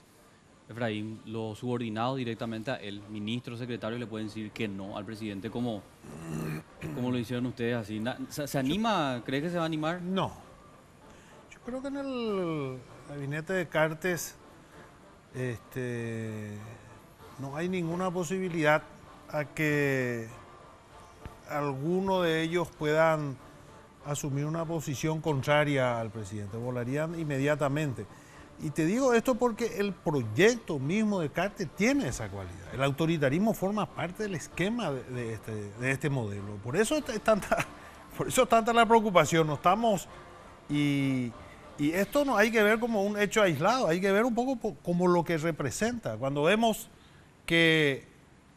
Efraín, los subordinados directamente a él, ministros, secretarios, le pueden decir que no al presidente como lo hicieron ustedes así? ¿Se anima? ¿Crees que se va a animar? No. Yo creo que en el gabinete de Cartes no hay ninguna posibilidad a que alguno de ellos puedan asumir una posición contraria al presidente, volarían inmediatamente. Y te digo esto porque el proyecto mismo de Cartes tiene esa cualidad. El autoritarismo forma parte del esquema de este modelo. Por eso es tanta la preocupación. No estamos... Y esto no hay que ver como un hecho aislado, hay que ver un poco como lo que representa. Cuando vemos que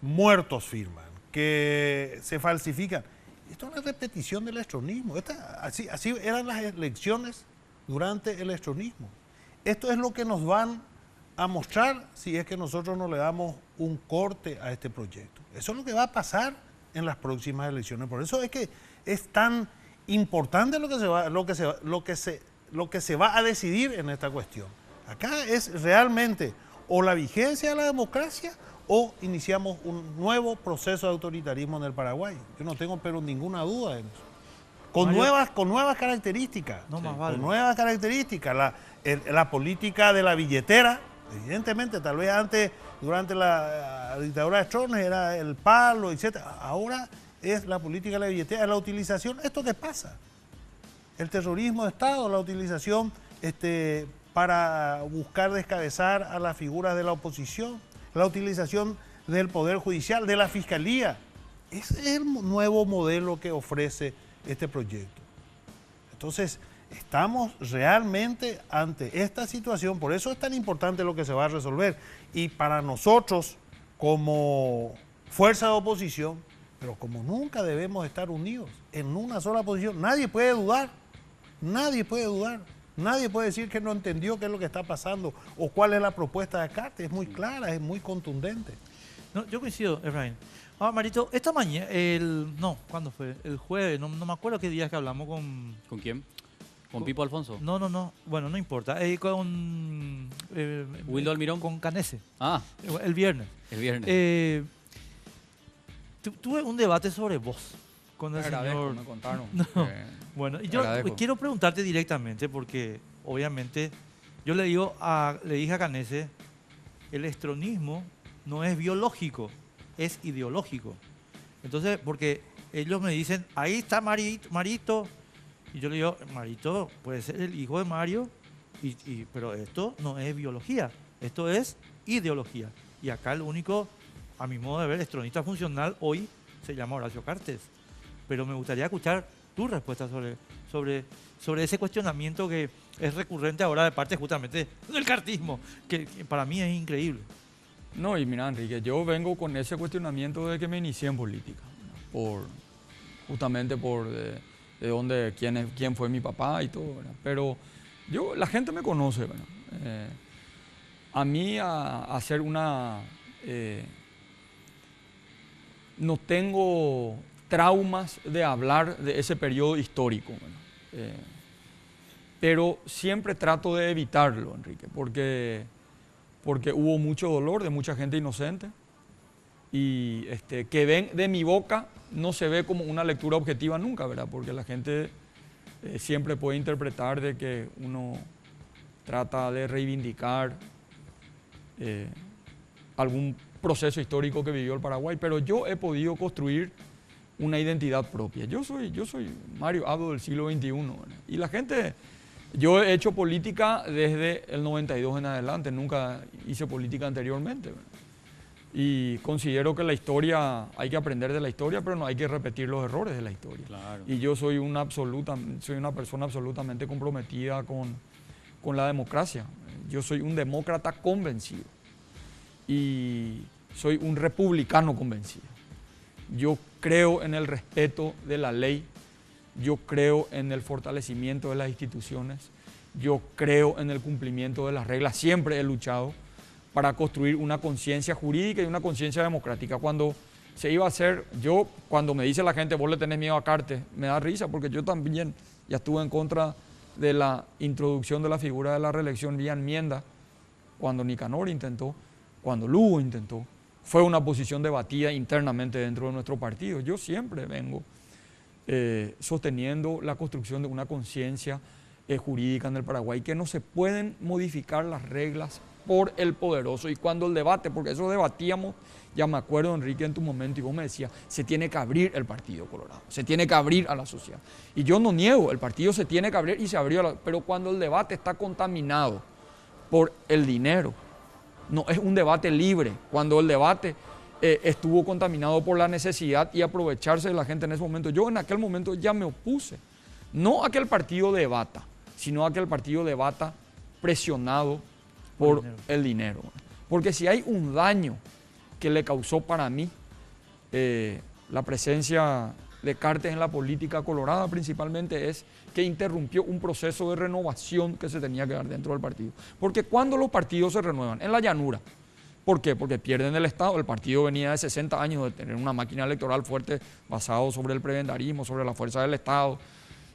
muertos firman, que se falsifican. Esto es una repetición del estronismo. Así eran las elecciones durante el estronismo. Esto es lo que nos van a mostrar si es que nosotros no le damos un corte a este proyecto. Eso es lo que va a pasar en las próximas elecciones. Por eso es que es tan importante lo que se va a decidir en esta cuestión. Acá es realmente o la vigencia de la democracia o iniciamos un nuevo proceso de autoritarismo en el Paraguay. Yo no tengo pero ninguna duda en eso. Con nuevas características. No más vale. Con nuevas características. La política de la billetera, evidentemente, tal vez antes, durante la dictadura de Stroessner, era el palo, etc. Ahora es la política de la billetera, es la utilización. ¿Esto qué pasa? El terrorismo de Estado, la utilización para buscar descabezar a las figuras de la oposición, la utilización del Poder Judicial, de la Fiscalía. Ese es el nuevo modelo que ofrece este proyecto. Entonces, estamos realmente ante esta situación, por eso es tan importante lo que se va a resolver. Y para nosotros, como fuerza de oposición, pero como nunca debemos estar unidos en una sola posición, nadie puede dudar, nadie puede dudar. Nadie puede decir que no entendió qué es lo que está pasando o cuál es la propuesta de Cartes. Es muy clara, es muy contundente. No, yo coincido, Efraín. Marito, esta mañana, ¿cuándo fue? El jueves, no me acuerdo qué día que hablamos con... ¿Con quién? ¿Con Pipo Alfonso? No, bueno, no importa. Con... ¿Wildo Almirón? Con Canese. Ah. El viernes. El viernes. Tuve un debate sobre vos con el señor... Me contaron. No. Bueno, y yo quiero preguntarte directamente porque obviamente yo le dije a Canese, el estronismo no es biológico, es ideológico. Entonces, porque ellos me dicen, ahí está Marito, y yo le digo, Marito puede ser el hijo de Mario, pero esto no es biología, esto es ideología. Y acá el único, a mi modo de ver, estronista funcional hoy se llama Horacio Cartes. Pero me gustaría escuchar tu respuesta sobre ese cuestionamiento que es recurrente ahora de parte justamente del cartismo, que para mí es increíble. No, y mira, Enrique, yo vengo con ese cuestionamiento de que me inicié en política, justamente por quién fue mi papá y todo, ¿verdad? Pero la gente me conoce, ¿verdad? A mí hacer no tengo traumas de hablar de ese periodo histórico, pero siempre trato de evitarlo, Enrique, porque hubo mucho dolor de mucha gente inocente y que ven de mi boca no se ve como una lectura objetiva nunca, ¿verdad? Porque la gente siempre puede interpretar de que uno trata de reivindicar algún proceso histórico que vivió el Paraguay, pero yo he podido construir una identidad propia. Yo soy Mario Abdo del siglo XXI, ¿verdad? Y la gente, yo he hecho política desde el 92 en adelante, nunca hice política anteriormente, ¿verdad? Y considero que la historia, hay que aprender de la historia, pero no hay que repetir los errores de la historia. Claro. Y yo soy una persona absolutamente comprometida con la democracia. Yo soy un demócrata convencido y soy un republicano convencido. Yo creo en el respeto de la ley, yo creo en el fortalecimiento de las instituciones, yo creo en el cumplimiento de las reglas. Siempre he luchado para construir una conciencia jurídica y una conciencia democrática. Cuando se iba a hacer, cuando me dice la gente, vos le tenés miedo a Cartes, me da risa porque yo también ya estuve en contra de la introducción de la figura de la reelección vía enmienda, cuando Nicanor intentó, cuando Lugo intentó. Fue una posición debatida internamente dentro de nuestro partido. Yo siempre vengo sosteniendo la construcción de una conciencia jurídica en el Paraguay, que no se pueden modificar las reglas por el poderoso. Y cuando el debate, porque eso debatíamos, ya me acuerdo, Enrique, en tu momento, y vos me decías, se tiene que abrir el Partido Colorado, se tiene que abrir a la sociedad. Y yo no niego, el partido se tiene que abrir y se abrió, pero cuando el debate está contaminado por el dinero, no es un debate libre, cuando el debate estuvo contaminado por la necesidad y aprovecharse de la gente en ese momento. Yo en aquel momento ya me opuse, no a que el partido debata, sino a que el partido debata presionado por el dinero. Porque si hay un daño que le causó para mí la presencia de Cartes en la política colorada principalmente es que interrumpió un proceso de renovación que se tenía que dar dentro del partido. Porque cuando los partidos se renuevan, en la llanura, ¿por qué? Porque pierden el Estado. El partido venía de 60 años de tener una máquina electoral fuerte basado sobre el prebendarismo, sobre la fuerza del Estado,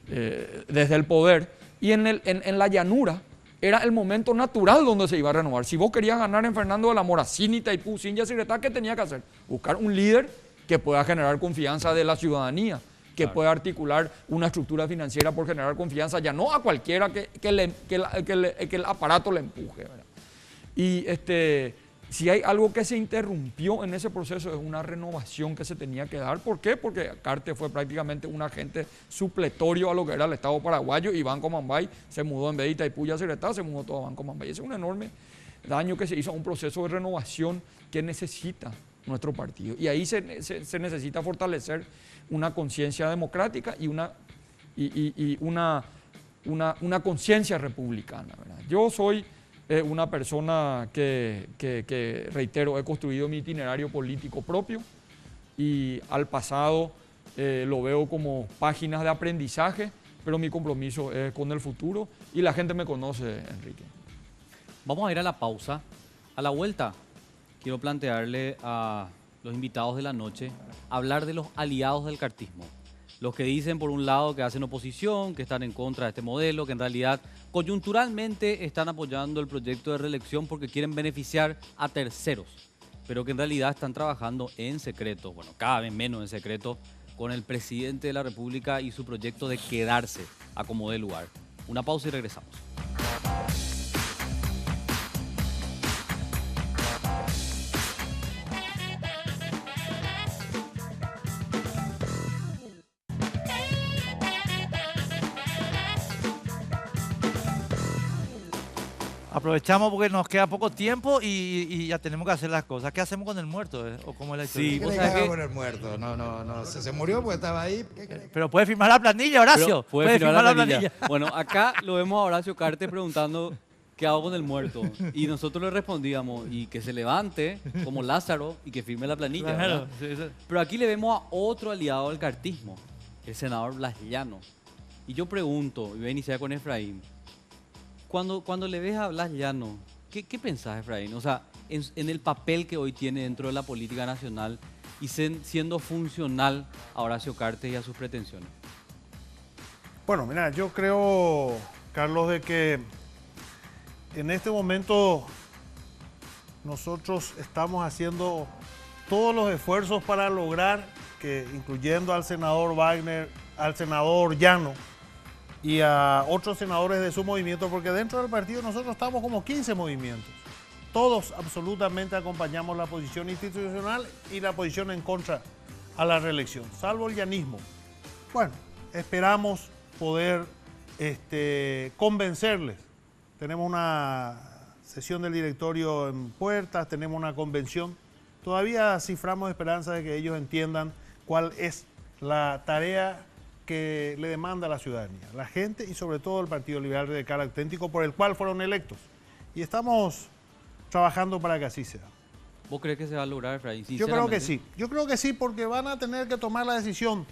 desde el poder. Y en la llanura era el momento natural donde se iba a renovar. Si vos querías ganar en Fernando de la Mora, sin Itaipú, sin Yacyretá, ¿qué tenía que hacer? Buscar un líder que pueda generar confianza de la ciudadanía, que pueda articular una estructura financiera por generar confianza, ya no a cualquiera que el aparato le empuje, ¿verdad? Y si hay algo que se interrumpió en ese proceso es una renovación que se tenía que dar. ¿Por qué? Porque Cartes fue prácticamente un agente supletorio a lo que era el Estado paraguayo y Banco Mambay se mudó en vez de Itaipú Yacyretá, se mudó todo a Banco Mambay. Ese es un enorme daño que se hizo a un proceso de renovación que necesita nuestro partido. Y ahí se necesita fortalecer una conciencia democrática y una conciencia republicana, ¿verdad? Yo soy una persona que, reitero, he construido mi itinerario político propio y al pasado lo veo como páginas de aprendizaje, pero mi compromiso es con el futuro y la gente me conoce, Enrique. Vamos a ir a la pausa. A la vuelta, quiero plantearle a los invitados de la noche hablar de los aliados del cartismo. Los que dicen, por un lado, que hacen oposición, que están en contra de este modelo, que en realidad coyunturalmente están apoyando el proyecto de reelección porque quieren beneficiar a terceros, pero que en realidad están trabajando en secreto, bueno, cada vez menos en secreto, con el presidente de la República y su proyecto de quedarse a como dé lugar. Una pausa y regresamos. Aprovechamos porque nos queda poco tiempo y ya tenemos que hacer las cosas. ¿Qué hacemos con el muerto? ¿O cómo es la historia? Sí, ¿Qué vos le sabés caga que... con el muerto? No, se murió porque estaba ahí. ¿Qué crees? Pero puede firmar la planilla, Horacio. Pero puede firmar la planilla. Bueno, acá lo vemos a Horacio Cartes preguntando qué hago con el muerto. Y nosotros le respondíamos, y que se levante como Lázaro y que firme la planilla. Claro, ¿verdad? Pero aquí le vemos a otro aliado del cartismo, el senador Blas Llano. Y yo pregunto, y voy a iniciar con Efraín, cuando le ves a Blas Llano, ¿qué pensás, Efraín? O sea, en el papel que hoy tiene dentro de la política nacional y siendo funcional a Horacio Cartes y a sus pretensiones. Bueno, mira, yo creo, Carlos, de que en este momento nosotros estamos haciendo todos los esfuerzos para lograr que, incluyendo al senador Wagner, al senador Llano y a otros senadores de su movimiento, porque dentro del partido nosotros estamos como 15 movimientos. Todos absolutamente acompañamos la posición institucional y la posición en contra a la reelección, salvo el llanismo. Bueno, esperamos poder convencerles. Tenemos una sesión del directorio en puertas, tenemos una convención. Todavía ciframos esperanza de que ellos entiendan cuál es la tarea que le demanda a la ciudadanía, la gente y sobre todo el Partido Liberal Radical Auténtico por el cual fueron electos. Y estamos trabajando para que así sea. ¿Vos crees que se va a lograr, Efraín? Yo creo que sí, porque van a tener que tomar la decisión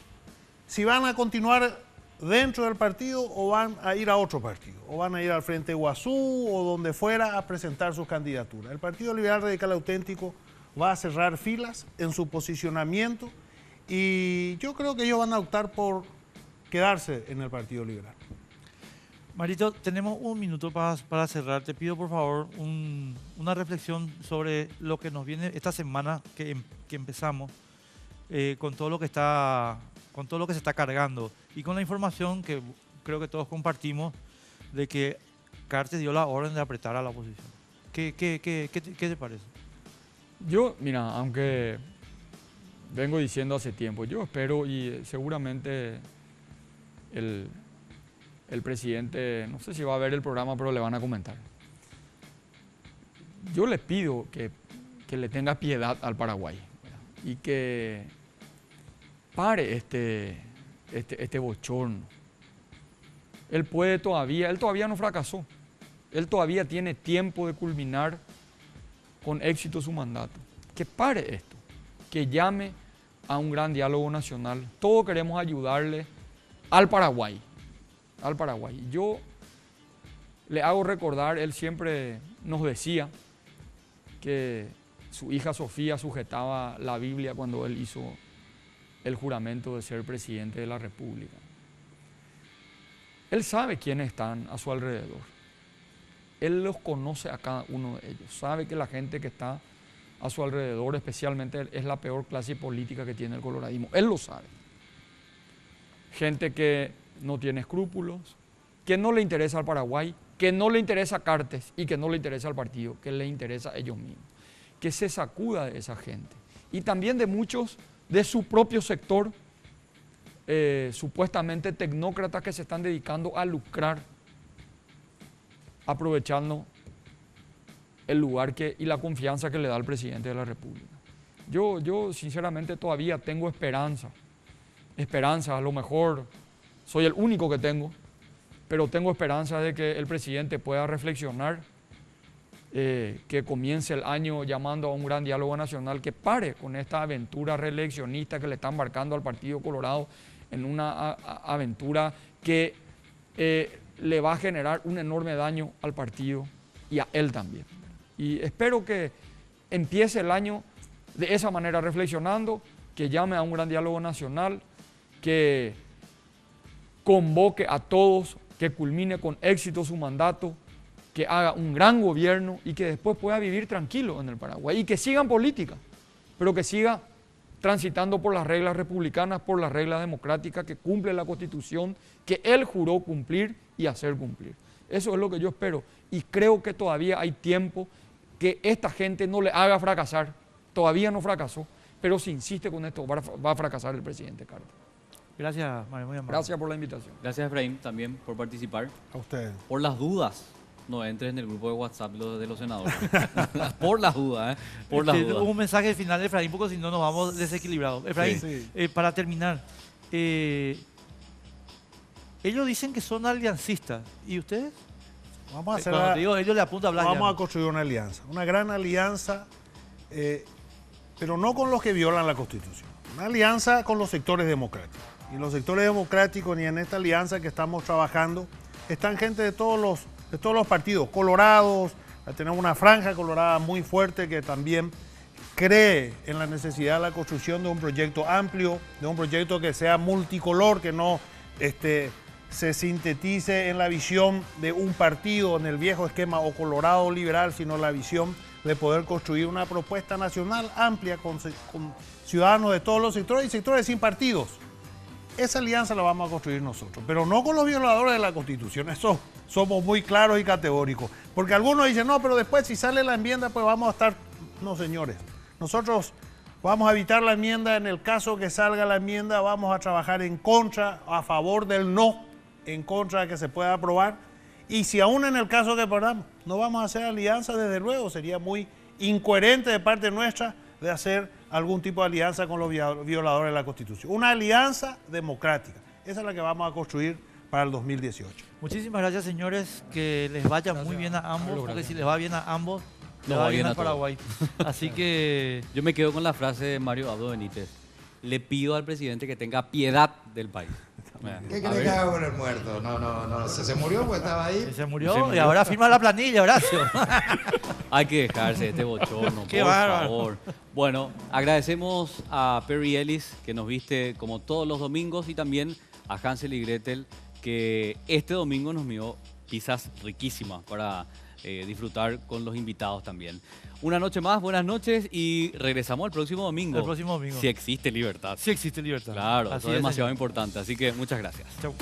si van a continuar dentro del partido o van a ir a otro partido, o van a ir al Frente Guazú o donde fuera a presentar sus candidaturas. El Partido Liberal Radical Auténtico va a cerrar filas en su posicionamiento y yo creo que ellos van a optar por quedarse en el Partido Liberal. Marito, tenemos un minuto para cerrar. Te pido, por favor, una reflexión sobre lo que nos viene esta semana que empezamos, con todo lo que se está cargando y con la información que creo que todos compartimos de que Cartes dio la orden de apretar a la oposición. ¿Qué te parece? Yo, mira, aunque vengo diciendo hace tiempo, yo espero y seguramente el presidente, no sé si va a ver el programa, pero le van a comentar. Yo le pido que le tenga piedad al Paraguay, ¿verdad? Y que pare este bochorno. Él todavía no fracasó. Él todavía tiene tiempo de culminar con éxito su mandato. Que pare esto, que llame a un gran diálogo nacional. Todos queremos ayudarle al Paraguay. Yo le hago recordar, él siempre nos decía que su hija Sofía sujetaba la Biblia cuando él hizo el juramento de ser presidente de la República. Él sabe quiénes están a su alrededor. Él los conoce a cada uno de ellos. Sabe que la gente que está a su alrededor, especialmente, es la peor clase política que tiene el coloradismo. Él lo sabe. Gente que no tiene escrúpulos, que no le interesa al Paraguay, que no le interesa a Cartes y que no le interesa al partido, que le interesa a ellos mismos. Que se sacuda de esa gente. Y también de muchos de su propio sector, supuestamente tecnócratas que se están dedicando a lucrar, aprovechando el lugar y la confianza que le da el presidente de la República. Yo sinceramente todavía tengo esperanza, a lo mejor soy el único que tengo, pero tengo esperanza de que el presidente pueda reflexionar, que comience el año llamando a un gran diálogo nacional, que pare con esta aventura reeleccionista que le está embarcando al Partido Colorado en una aventura que le va a generar un enorme daño al partido y a él también. Y espero que empiece el año de esa manera, reflexionando, que llame a un gran diálogo nacional, que convoque a todos, que culmine con éxito su mandato, que haga un gran gobierno y que después pueda vivir tranquilo en el Paraguay y que siga en política, pero que siga transitando por las reglas republicanas, por las reglas democráticas, que cumple la Constitución, que él juró cumplir y hacer cumplir. Eso es lo que yo espero y creo que todavía hay tiempo que esta gente no le haga fracasar. Todavía no fracasó, pero si insiste con esto va a fracasar el presidente Cartes. Gracias, Mario, muy amable. Gracias por la invitación. Gracias, Efraín, también por participar. A ustedes. Por las dudas, no entres en el grupo de WhatsApp de los senadores. Por las dudas, por las dudas. Un mensaje final de Efraín, porque si no nos vamos desequilibrados. Efraín, Sí. Para terminar, ellos dicen que son aliancistas. ¿Y ustedes? Vamos a hacer Cuando te digo, ellos le apuntan a Blas Vamos Llano. a construir una alianza, una gran alianza, pero no con los que violan la Constitución. Una alianza con los sectores democráticos. Y los sectores democráticos, ni en esta alianza que estamos trabajando, están gente de todos los partidos, colorados. Tenemos una franja colorada muy fuerte que también cree en la necesidad de la construcción de un proyecto amplio, de un proyecto que sea multicolor, que no se sintetice en la visión de un partido, en el viejo esquema o colorado o liberal, sino la visión de poder construir una propuesta nacional amplia con ciudadanos de todos los sectores y sectores sin partidos. Esa alianza la vamos a construir nosotros, pero no con los violadores de la Constitución. Eso somos muy claros y categóricos. Porque algunos dicen, no, pero después si sale la enmienda, pues vamos a estar... No, señores. Nosotros vamos a evitar la enmienda. En el caso que salga la enmienda, vamos a trabajar en contra, a favor del no, en contra de que se pueda aprobar. Y si aún en el caso que perdamos, no vamos a hacer alianza, desde luego, sería muy incoherente de parte nuestra de hacer algún tipo de alianza con los violadores de la Constitución. Una alianza democrática. Esa es la que vamos a construir para el 2018. Muchísimas gracias, señores. Que les vaya muy bien a ambos, porque si les va bien a ambos, les va bien al Paraguay. Así que... Yo me quedo con la frase de Mario Abdo Benítez. Le pido al presidente que tenga piedad del país. ¿Qué crees que haga con el muerto? No, se murió porque estaba ahí. Se murió y ahora firma la planilla, Horacio. Hay que dejarse de este bochorno, Qué por bárbaro. favor. Bueno, agradecemos a Perry Ellis, que nos viste como todos los domingos, y también a Hansel y Gretel, que este domingo nos envió pizzas riquísimas para disfrutar con los invitados también. Una noche más, buenas noches, y regresamos el próximo domingo. El próximo domingo. Si existe libertad. Sí existe libertad. Claro, Así eso es es, demasiado señor. importante. Así que muchas gracias. Chau.